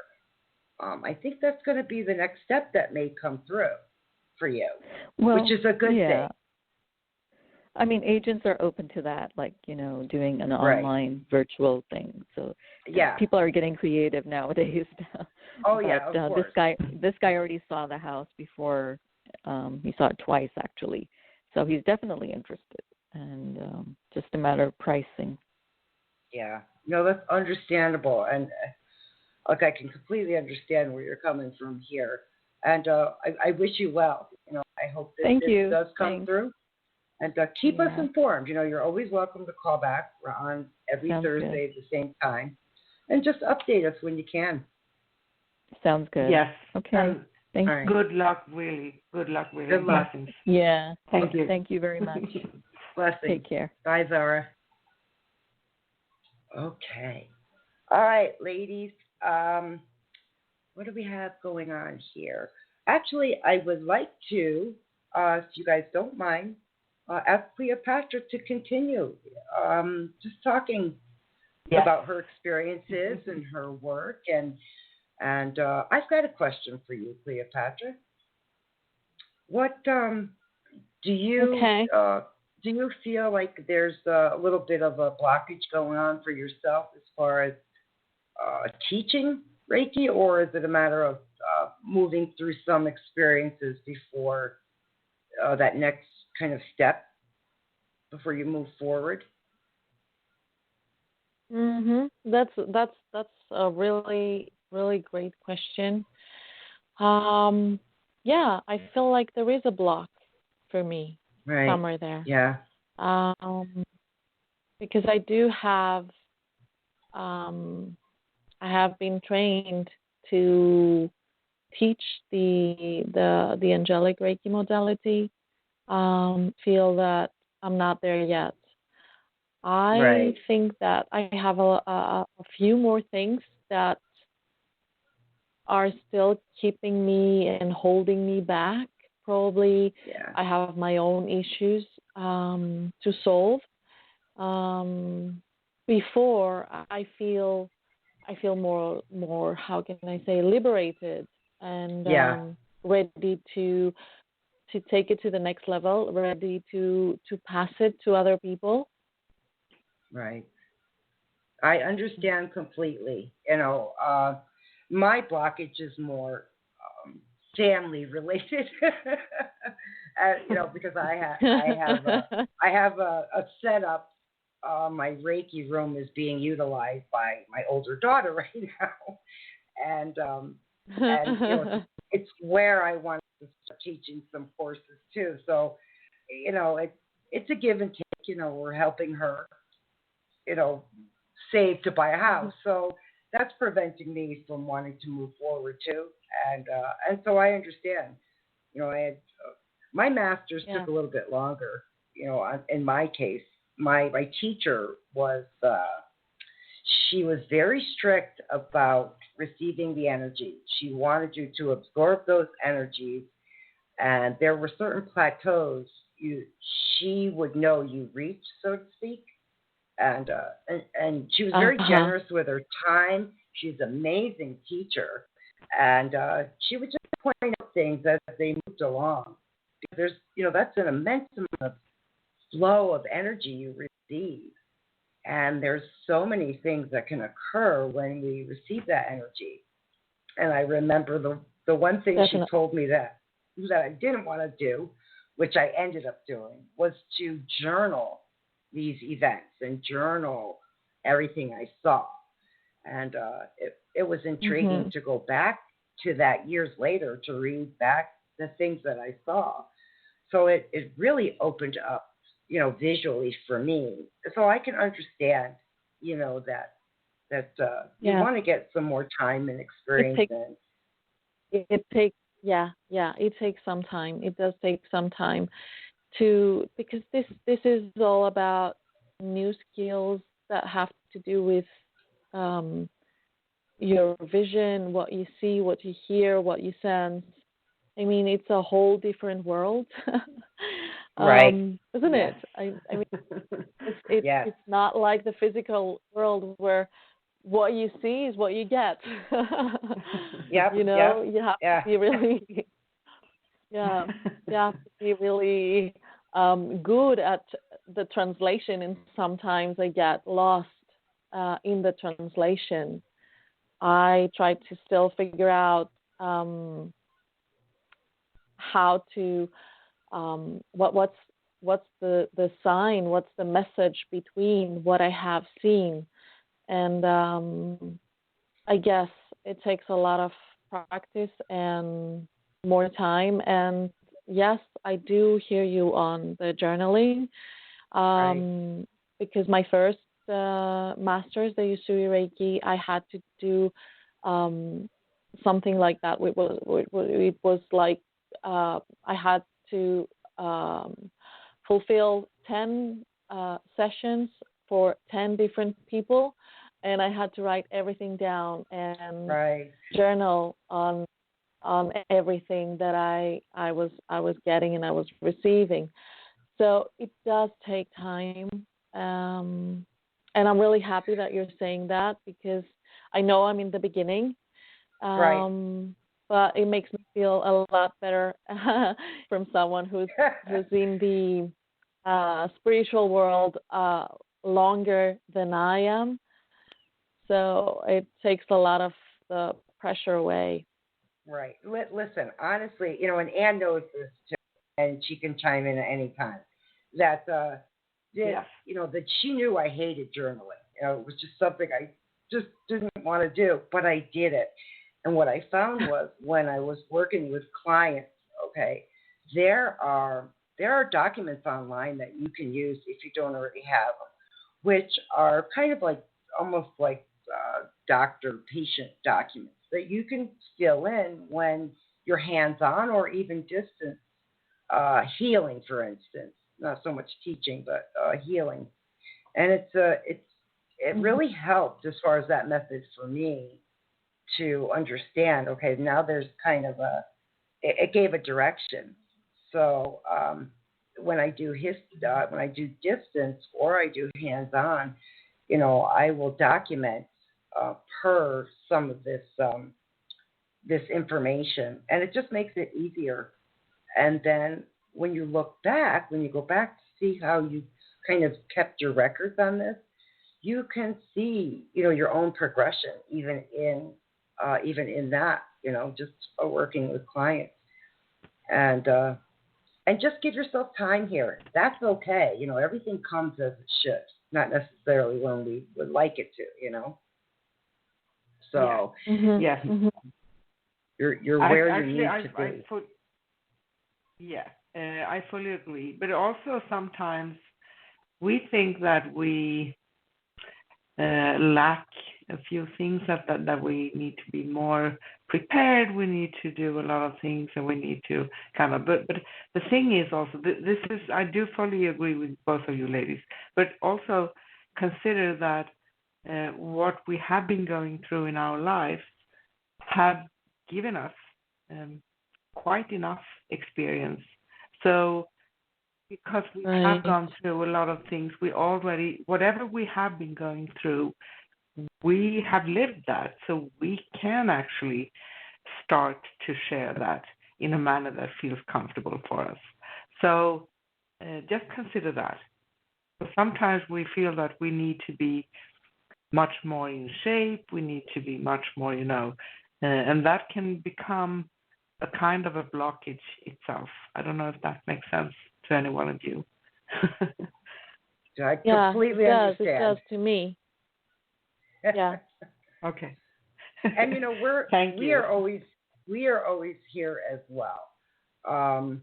I think that's going to be the next step that may come through for you, which is a good thing. I mean, agents are open to that, like, doing an online virtual thing. So people are getting creative nowadays. Oh, but, of course. This guy already saw the house before. He saw it twice, actually. So he's definitely interested, and just a matter of pricing. Yeah. No, that's understandable. And I can completely understand where you're coming from here. And I wish you well. I hope that this does come through. And keep us informed. You're always welcome to call back. We're on every Thursday at the same time. And just update us when you can. Sounds good. Yes. Okay. Thanks. Right. Good luck, really. Good luck, really. Good luck. Blessings. Yeah. Thank you. Thank you very much. Blessings. Take care. Bye, Zara. Okay. All right, ladies. What do we have going on here? Actually, I would like to, if you guys don't mind, ask Cleopatra to continue just talking about her experiences and her work. And And I've got a question for you, Cleopatra. What Okay. do you feel like there's a little bit of a blockage going on for yourself as far as teaching Reiki, or is it a matter of moving through some experiences before that next kind of step before you move forward? That's a really great question. Yeah, I feel like there is a block for me somewhere there. Yeah. Because I do have I have been trained to teach the angelic Reiki modality. Feel that I'm not there yet. I think that I have a few more things that are still keeping me and holding me back. Probably I have my own issues to solve. Before I feel more how can I say, liberated and ready to take it to the next level, ready to pass it to other people. Right. I understand completely. You know, my blockage is more family related. You know, because I have a setup. My Reiki room is being utilized by my older daughter right now, and you know, it's where I want to start teaching some courses too. So, you know, it's a give and take. You know, we're helping her, you know, save to buy a house. So that's preventing me from wanting to move forward too. And so I understand. You know, I had my masters took a little bit longer. You know, in my case, my teacher was she was very strict about receiving the energy. She wanted you to absorb those energies, and there were certain plateaus she would know you reached, so to speak. And she was very generous with her time. She's an amazing teacher, and she would just point out things as they moved along. There's, you know, that's an immense amount of flow of energy you receive, and there's so many things that can occur when we receive that energy. And I remember the one thing she told me that I didn't want to do, which I ended up doing, was to journal these events and journal everything I saw. And it was intriguing to go back to that years later to read back the things that I saw. So it really opened up, you know, visually for me. So I can understand, you know, that you want to get some more time and experience in. It takes some time. It does take some time because this is all about new skills that have to do with your vision, what you see, what you hear, what you sense. I mean, it's a whole different world, isn't it? I mean, it's not like the physical world where what you see is what you get. You know, you have to be really, you have to be really good at the translation, and sometimes I get lost in the translation. I try to still figure out how to what's the sign, what's the message between what I have seen, and I guess it takes a lot of practice and more time. And yes, I do hear you on the journaling, because my first master's, the Usui Reiki, I had to do something like that. It was like I had to fulfill 10 sessions for 10 different people, and I had to write everything down and journal on everything that I was getting and I was receiving. So it does take time, and I'm really happy that you're saying that, because I know I'm in the beginning, But it makes me feel a lot better from someone who's in the spiritual world longer than I am. So it takes a lot of the pressure away. Right. Listen, honestly, and Ann knows this too, and she can chime in at any time. That that she knew I hated journaling. It was just something I just didn't want to do, but I did it. And what I found was when I was working with clients, there are documents online that you can use if you don't already have them, which are kind of like almost like doctor-patient documents that you can fill in when you're hands-on or even distance healing, for instance. Not so much teaching, but healing. And it really helped as far as that method for me to understand. Okay, now there's kind of it gave a direction. So when I do distance or I do hands-on, I will document per some of this information, and it just makes it easier. And then when you go back to see how you kind of kept your records on this, you can see, your own progression, even in that, just working with clients, and just give yourself time here. That's okay. Everything comes as it should, not necessarily when we would like it to, So yes, you're where you need to be. I fully agree. But also sometimes we think that we lack a few things that we need to be more prepared. We need to do a lot of things, and we need to kind of. But the thing is also this is, I do fully agree with both of you ladies. But also consider that what we have been going through in our lives have given us quite enough experience. So because we have gone through a lot of things, whatever we have been going through, we have lived that. So we can actually start to share that in a manner that feels comfortable for us. So just consider that. So sometimes we feel that we need to be much more in shape, we need to be much more, and that can become a kind of a blockage itself. I don't know if that makes sense to any one of you. I completely understand. It does to me. Yeah. Okay. And we are always here as well. So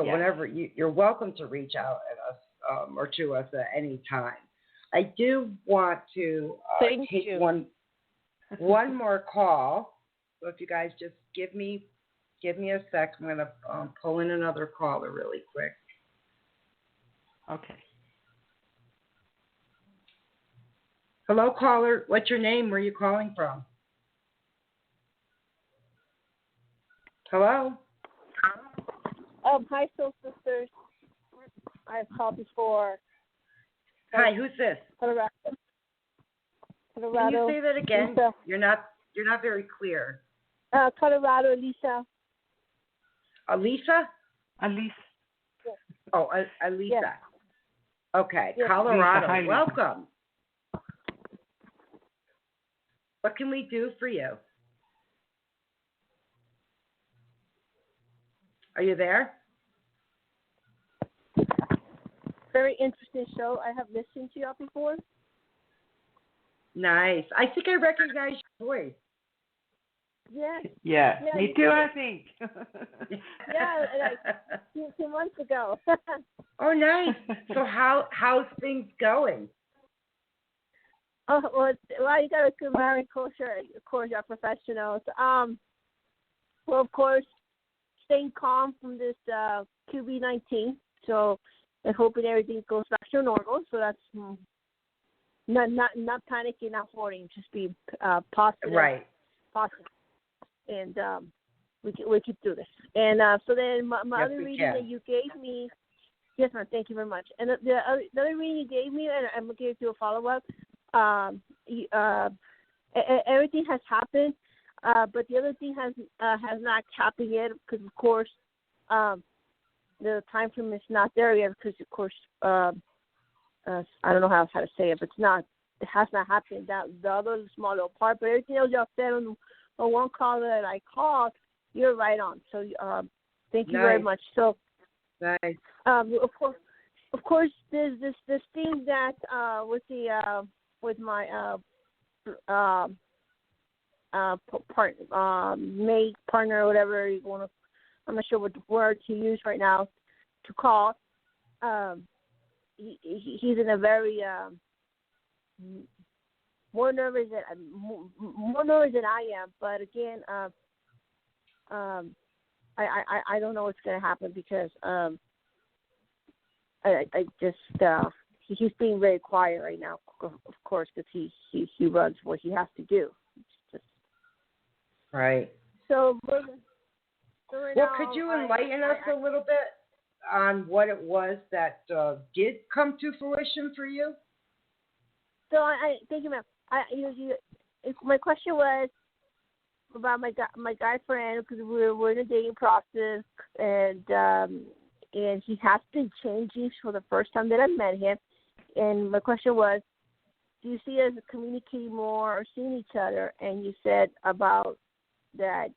whenever you're welcome to reach out at us or to us at any time. I do want to take one more call. So if you guys just give me a sec, I'm going to pull in another caller really quick. Okay. Hello, caller. What's your name? Where are you calling from? Hello. Hi, Soul Sisters. I've called before. Hi, who's this? Colorado. Can you say that again? Lisa. You're not very clear. Colorado, Lisa. Alisa? Alisa. Yes. Oh, Alisa. Yes. Okay, yes. Colorado. Lisa, welcome. What can we do for you? Are you there? Very interesting show. I have listened to y'all before. Nice. I think I recognize your voice. Yeah. Yeah, me too, I think. Yeah, like 2 months ago. Oh, nice. So how's things going? Oh, well, you got to combine culture. Of course, you're professionals. Well, of course, staying calm from this COVID-19. So, and hoping everything goes back to normal. So that's not panicking, not hoarding. Just be positive. Right. Positive. And we keep doing this. And so then my yes, other reading that you gave me. Yes, ma'am. Thank you very much. And the other reading you gave me, and I'm going to give you a follow-up. everything has happened, but the other thing has not happened yet because, of course, the time frame is not there yet because, of course, I don't know how to say it, but it has not happened. That the other small little part, but everything else y'all said on one call that I called, you're right on. So thank you very much. So nice. Of course, there's this thing that with my mate, partner, whatever you want to. I'm not sure what word to use right now to call. He's in a very more nervous than I am. But again, I don't know what's going to happen because I just he's being very quiet right now, of course, because he runs what he has to do. Right. So right now, could you enlighten us a little bit on what it was that did come to fruition for you? So thank you, ma'am. My question was about my guy friend because we're in a dating process, and he has been changing for the first time that I met him. And my question was, do you see us communicating more or seeing each other? And you said about that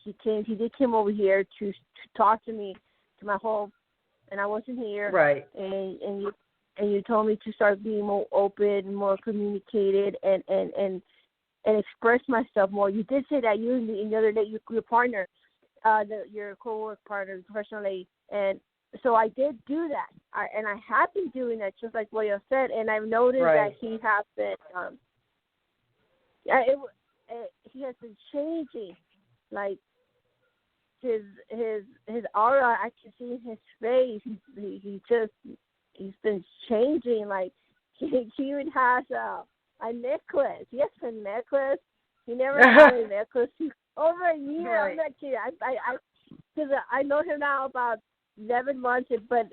he did come over here to talk to me, to my home, and I wasn't here. Right. And you told me to start being more open, more communicated, and express myself more. You did say that you and the other day, your partner, your co-work partner, professional lady, and so I did do that. I have been doing that, just like what you said, and I've noticed that he has been, he has been changing, like his aura. I can see in his face. He's been changing. Like he even has a necklace. He has a necklace. He never had a necklace over a year. Right. I'm not kidding. Because I know him now about 11 months, but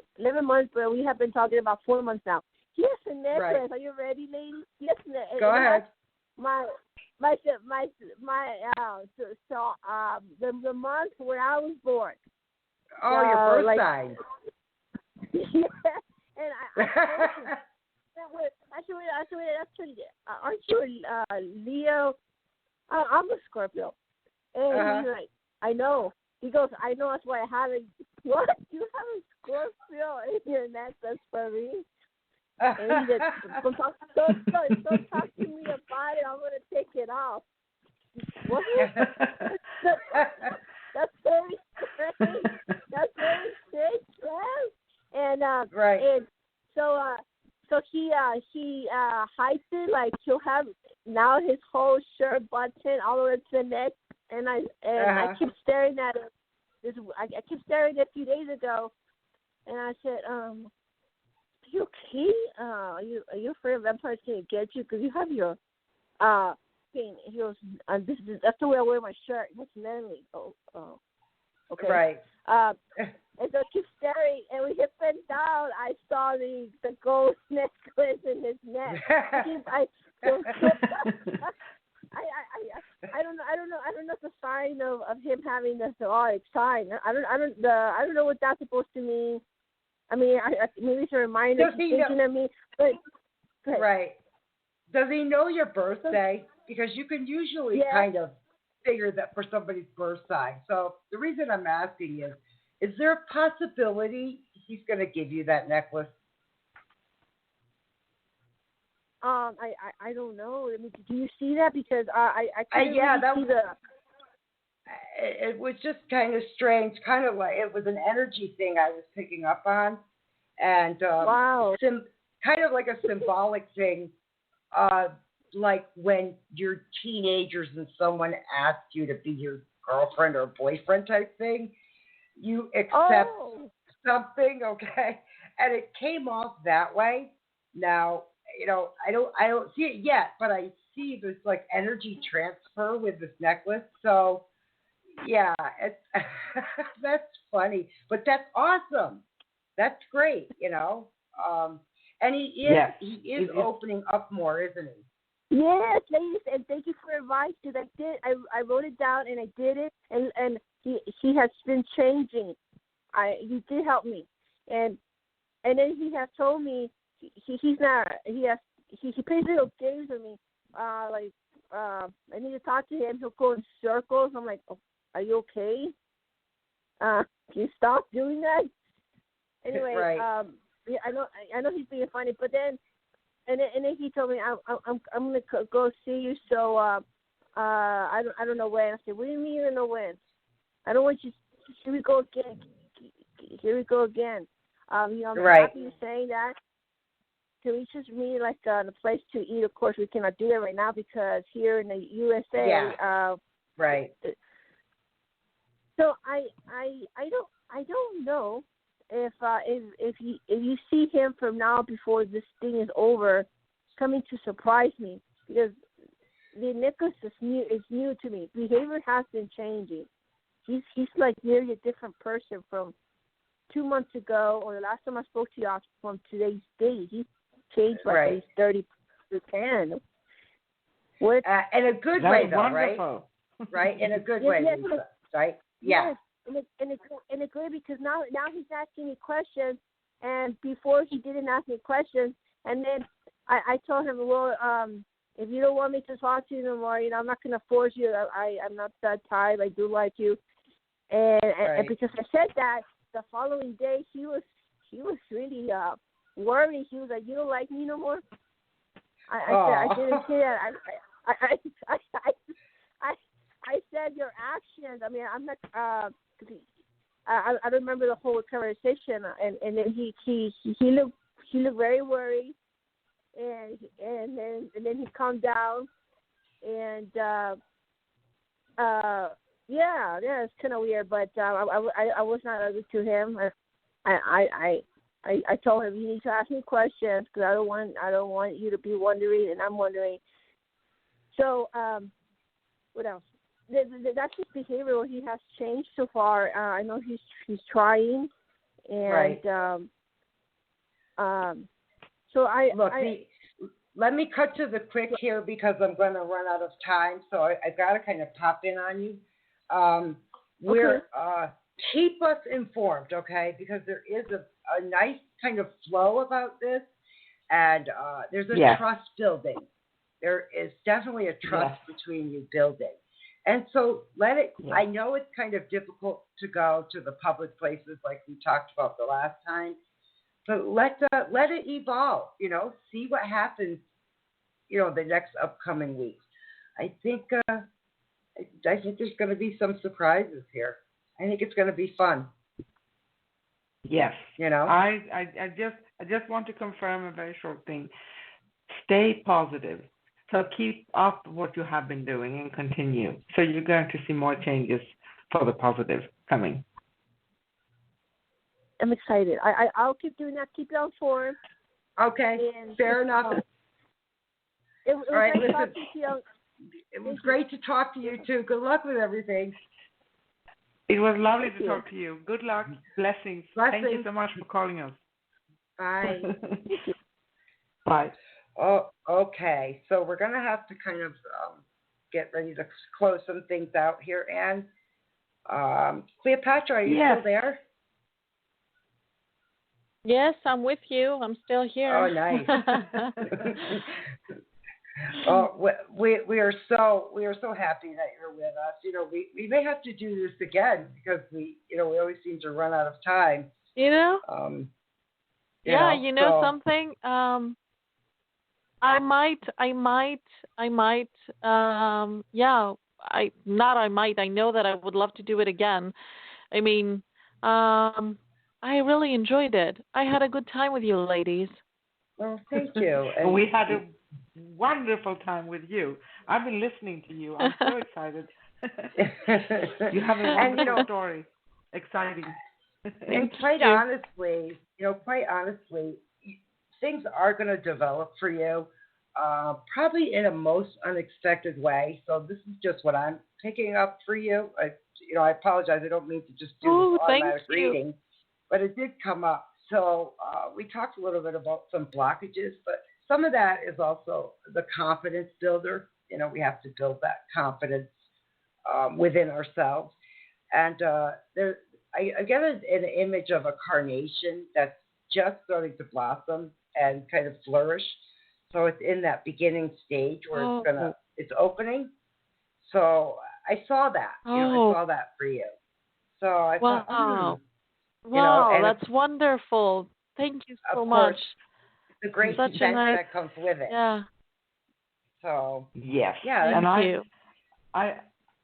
we have been talking about 4 months now. He has a necklace. Right. Are you ready, ladies? Yes. Go ahead. The month when I was born. Oh, your birth sign. Yeah, and actually, aren't you Leo? I'm a Scorpio. And he's like, I know. He goes, I know, that's why I have it. What? You have a Scorpio in your necklace for me? And he said, don't talk to me about it. I'm going to take it off. What? That's very strange. That's very strange, man. And and so he hides it, like he'll have now his whole shirt button all the way to the neck, and I keep staring at it. I keep staring at it a few days ago, and I said, are you okay? Are you afraid of vampires can't get you because you have your thing? He goes, that's the way I wear my shirt. That's manly. Oh, okay. Right. And so I keep staring, and when he bent down, I saw the gold necklace in his neck. I don't know the sign of him having the zodiac sign. I don't know what that's supposed to mean. I mean, maybe it's a reminder of thinking of me. But right. Does he know your birthday? Because you can usually kind of figure that for somebody's birth sign. So the reason I'm asking is there a possibility he's going to give you that necklace? I don't know. I mean, do you see that? Because I can't really see the. It was just kind of strange, kind of like it was an energy thing I was picking up on, and wow, kind of like a symbolic thing, like when you're teenagers and someone asks you to be your girlfriend or boyfriend type thing, you accept something, okay, and it came off that way. Now, you know, I don't see it yet, but I see this like energy transfer with this necklace, so. Yeah, that's funny, but that's awesome. That's great, you know. And he is opening up more, isn't he? Yes, ladies, and thank you for your advice because I wrote it down and I did it, and he has been changing. You did help me, and then he has told me he's not he plays little games with me, I need to talk to him. He'll go in circles. I'm like, oh, are you okay? Can you stop doing that? Anyway, right. yeah, I know he's being funny, but then. And then he told me I'm gonna go see you. So I don't know when. I said, what do you mean you don't know when? I don't want you. Here we go again. Here we go again. I'm happy you're saying that. Can we just meet like the place to eat? Of course, we cannot do that right now because here in the USA. Yeah. Right. So I don't know. If you see him from now before this thing is over, coming to surprise me because the Nicholas is new to me. Behavior has been changing. He's like nearly a different person from 2 months ago or the last time I spoke to you from today's date. He's changed like he's 30%. What? In a good way, though, wonderful. right? Right, in a good way, Lisa, right? Yeah. Yes. And it's great because now he's asking me questions, and before he didn't ask me questions. And then I told him, well, if you don't want me to talk to you no more, I'm not going to force you. I'm not that type. I do like you, and because I said that, the following day he was really worried. He was like, you don't like me no more. I said I didn't say that. I said your actions. I mean, I'm not. I remember the whole conversation, and then he looked very worried, and then he calmed down, and it's kind of weird, but I was not ugly to him. I told him you need to ask me questions because I don't want you to be wondering, and I'm wondering. So what else? That's his behavior. He has changed so far. I know he's trying, and so let me cut to the quick here because I'm going to run out of time. So I've got to kind of pop in on you. Keep us informed, okay? Because there is a nice kind of flow about this, and there's a trust building. There is definitely a trust between you building. And so let it, I know it's kind of difficult to go to the public places like we talked about the last time, but let it evolve, see what happens, the next upcoming weeks. I think there's going to be some surprises here. I think it's going to be fun. Yes. I just want to confirm a very short thing. Stay positive. So keep up what you have been doing and continue. So you're going to see more changes for the positive coming. I'm excited. I'll keep doing that. Keep you informed. Okay. Fair enough. It was right, nice talking to you. It was great to talk to you too. Good luck with everything. It was lovely to talk to you. Good luck. Blessings. Thank you so much for calling us. Bye. Bye. Oh, okay. So we're going to have to kind of get ready to close some things out here. And Cleopatra, are you still there? Yes, I'm with you. I'm still here. Oh, nice. Oh, we are so happy that you're with us. We may have to do this again because we always seem to run out of time. Something. I know that I would love to do it again. I mean, I really enjoyed it. I had a good time with you ladies. Well, thank you. And we had a wonderful time with you. I've been listening to you. I'm so excited. You have a wonderful story. Exciting. And quite honestly, things are going to develop for you, probably in a most unexpected way. So this is just what I'm picking up for you. I apologize. I don't mean to just do this automatic reading, but it did come up. So we talked a little bit about some blockages, but some of that is also the confidence builder. We have to build that confidence within ourselves. And I get an image of a carnation that's just starting to blossom and kind of flourish. So it's in that beginning stage where it's opening. So I saw that. I saw that for you. So I thought, wow, that's wonderful. Thank you so much. The great sense that comes with it. Yeah. So yes. Yeah. Thank you. I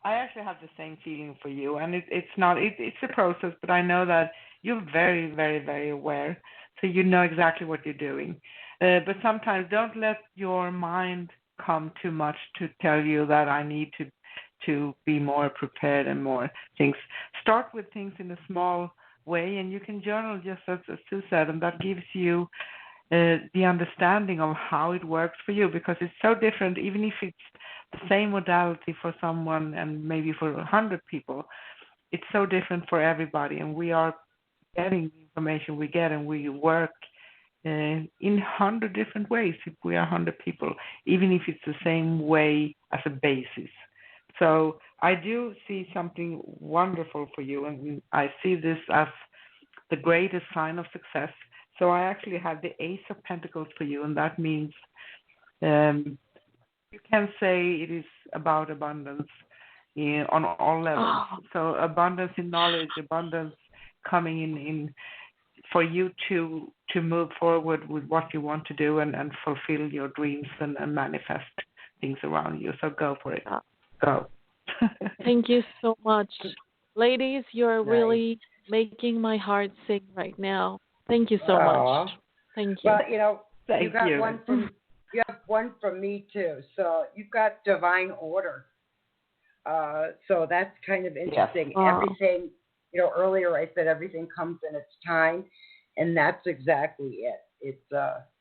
actually have the same feeling for you, and it's a process, but I know that you're very, very, very aware, so you know exactly what you're doing. But sometimes don't let your mind come too much to tell you that I need to be more prepared and more things. Start with things in a small way, and you can journal just as Sue said, and that gives you the understanding of how it works for you, because it's so different. Even if it's the same modality for someone and maybe for 100 people, it's so different for everybody, and we are getting the information we get, and we work in 100 different ways if we are 100 people, even if it's the same way as a basis. So I do see something wonderful for you, and I see this as the greatest sign of success. So I actually have the Ace of Pentacles for you, and that means you can say it is about abundance on all levels. So abundance in knowledge, abundance coming in for you to move forward with what you want to do and fulfill your dreams and manifest things around you. So go for it. Go. Thank you so much. Ladies, you're really making my heart sing right now. Thank you so much. Thank you. Well, you have one from me too. So you've got divine order. So that's kind of interesting. Yes. Everything, earlier I said everything comes in its time, and that's exactly it. It's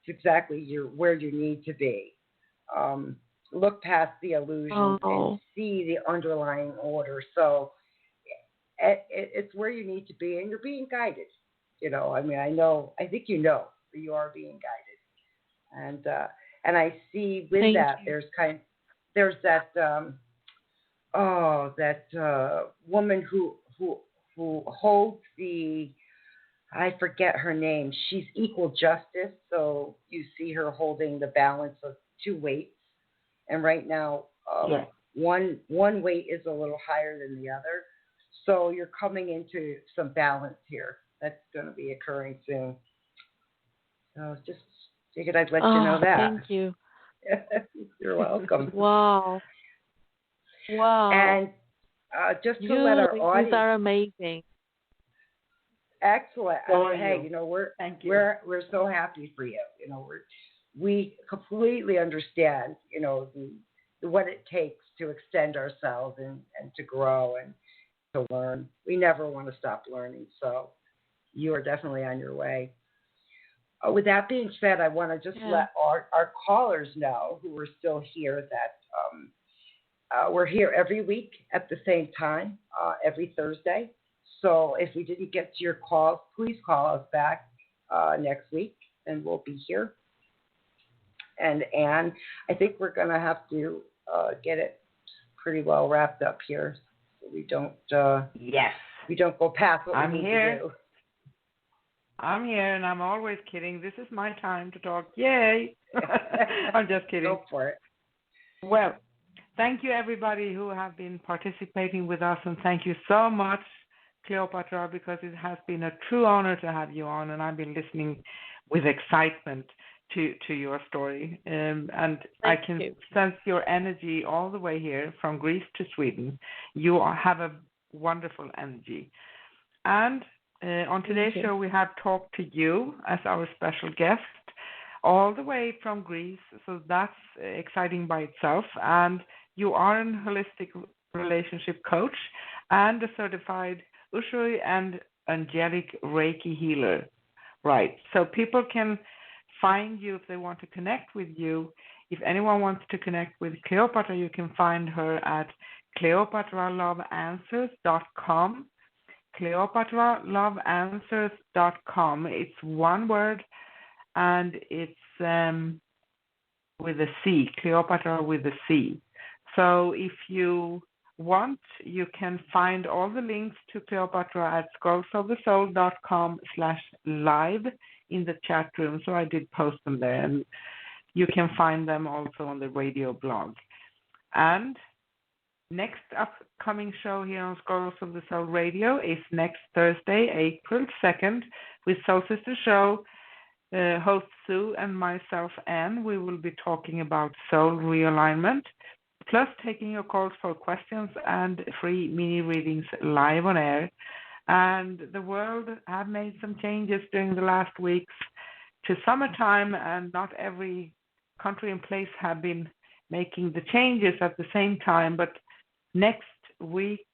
exactly where you need to be. Look past the illusion and see the underlying order. So it's where you need to be, and you're being guided. I think you are being guided, and I see with that there's that woman who holds I forget her name. She's equal justice, so you see her holding the balance of two weights, and right now one weight is a little higher than the other, so you're coming into some balance here. That's going to be occurring soon. So just figured I'd let you know that. Thank you. You're welcome. Wow. And just to let our audience. These are amazing. Excellent. Hey, we're so happy for you. We completely understand, what it takes to extend ourselves and to grow and to learn. We never want to stop learning. So you are definitely on your way. With that being said, I want to just let our callers know who are still here that we're here every week at the same time, every Thursday. So if we didn't get to your calls, please call us back next week, and we'll be here. And Anne, I think we're going to have to get it pretty well wrapped up here, so we don't we don't go past what we need to do. I'm here, and I'm always kidding. This is my time to talk. Yay! I'm just kidding. Go for it. Well, thank you, everybody who have been participating with us, and thank you so much, Cleopatra, because it has been a true honor to have you on, and I've been listening with excitement to your story. And I can sense your energy all the way here from Greece to Sweden. You have a wonderful energy. And on today's show, we have talked to you as our special guest all the way from Greece. So that's exciting by itself. And you are a holistic relationship coach and a certified Usui and Angelic Reiki Healer. Right. So people can find you if they want to connect with you. If anyone wants to connect with Cleopatra, you can find her at cleopatraloveanswers.com. cleopatraloveanswers.com. It's one word, and it's with a C, Cleopatra with a C. So if you want, you can find all the links to Cleopatra at scrollsofthesoul.com/live in the chat room. So I did post them there, and you can find them also on the radio blog. And next upcoming show here on Scrolls of the Soul Radio is next Thursday, April 2nd, with Soul Sister Show, host Sue and myself, Anne. We will be talking about soul realignment, plus taking your calls for questions and free mini readings live on air. And the world have made some changes during the last weeks to summertime, and not every country and place have been making the changes at the same time. But next week,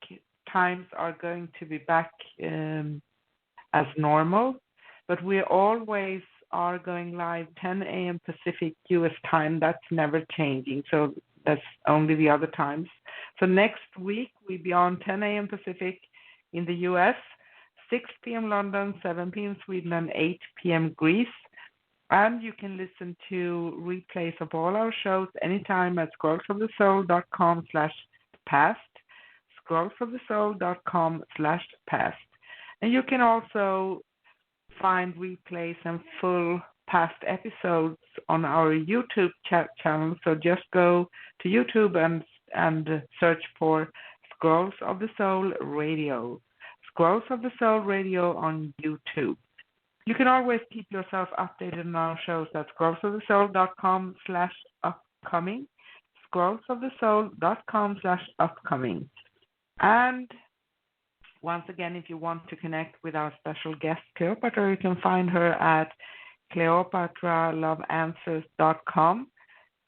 times are going to be back as normal. But we always are going live 10 a.m. Pacific U.S. time. That's never changing. So that's only the other times. So next week, we'll be on 10 a.m. Pacific in the U.S., 6 p.m. London, 7 p.m. Sweden, and 8 p.m. Greece. And you can listen to replays of all our shows anytime at scrollsofthesoul.com/past, scrollsofthesoul.com/past. And you can also find replays and full past episodes on our YouTube channel. So just go to YouTube and search for Scrolls of the Soul Radio. Scrolls of the Soul Radio on YouTube. You can always keep yourself updated on our shows at scrollsofthesoul.com/upcoming, scrollsofthesoul.com/upcoming. And once again, if you want to connect with our special guest, Cleopatra, you can find her at cleopatraloveanswers.com,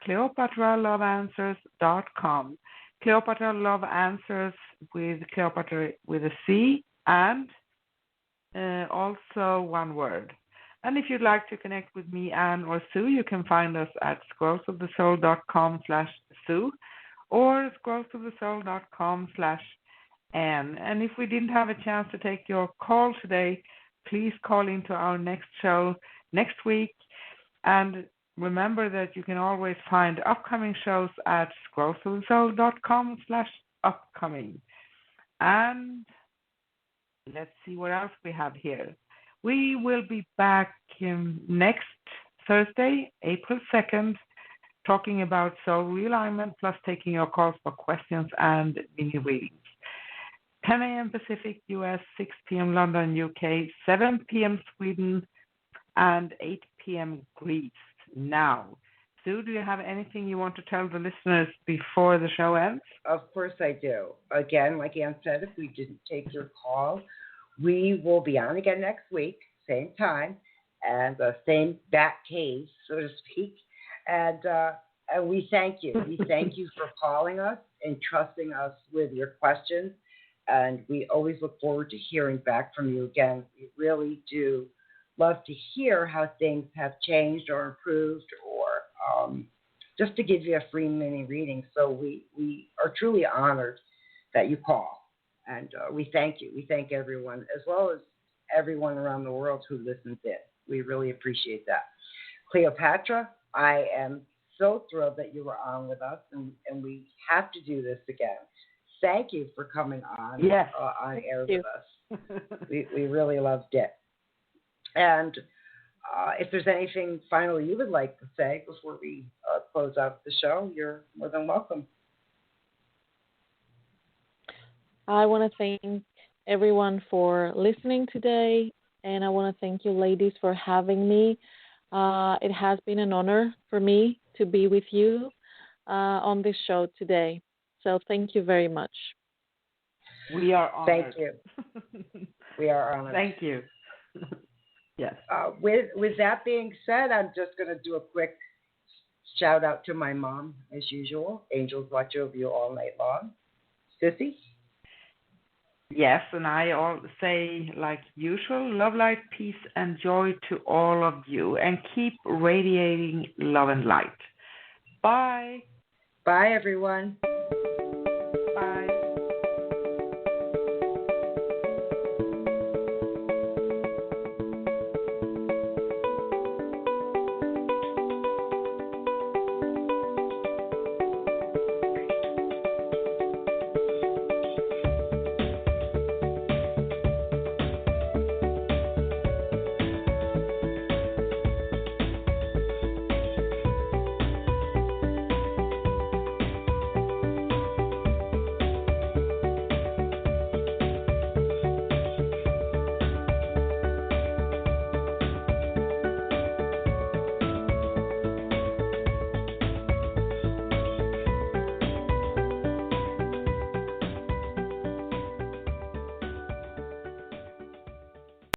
cleopatraloveanswers.com. Cleopatra Love Answers with Cleopatra with a C, and also one word. And if you'd like to connect with me, Anne, or Sue, you can find us at scrollsofthesoul.com/Sue or scrollsofthesoul.com/Anne. And if we didn't have a chance to take your call today, please call into our next show next week. And remember that you can always find upcoming shows at scrollsofthesoul.com/upcoming. And let's see what else we have here. We will be back next Thursday, April 2nd, talking about soul realignment, plus taking your calls for questions and mini readings. 10 a.m. Pacific, US, 6 p.m. London, UK, 7 p.m. Sweden, and 8 p.m. Greece. Now, Sue, do you have anything you want to tell the listeners before the show ends? Of course I do. Again, like Ann said, if we didn't take your call, we will be on again next week, same time, and the same bat cave, so to speak. And we thank you. We thank you for calling us and trusting us with your questions. And we always look forward to hearing back from you again. We really do love to hear how things have changed or improved, or just to give you a free mini reading. So we are truly honored that you call. And we thank you. We thank everyone, as well as everyone around the world who listens in. We really appreciate that. Cleopatra, I am so thrilled that you were on with us, and we have to do this again. Thank you for coming on, on air with us. We really loved it. And if there's anything final you would like to say before we close out the show, you're more than welcome. I want to thank everyone for listening today, and I want to thank you ladies for having me. It has been an honor for me to be with you on this show today. So thank you very much. We are honored. Thank you. We are honored. Thank you. Yes. With that being said, I'm just going to do a quick shout out to my mom, as usual. Angels watch over you all night long. Sissy? Yes, and I all say, like usual, love, light, peace, and joy to all of you, and keep radiating love and light. Bye. Bye, everyone.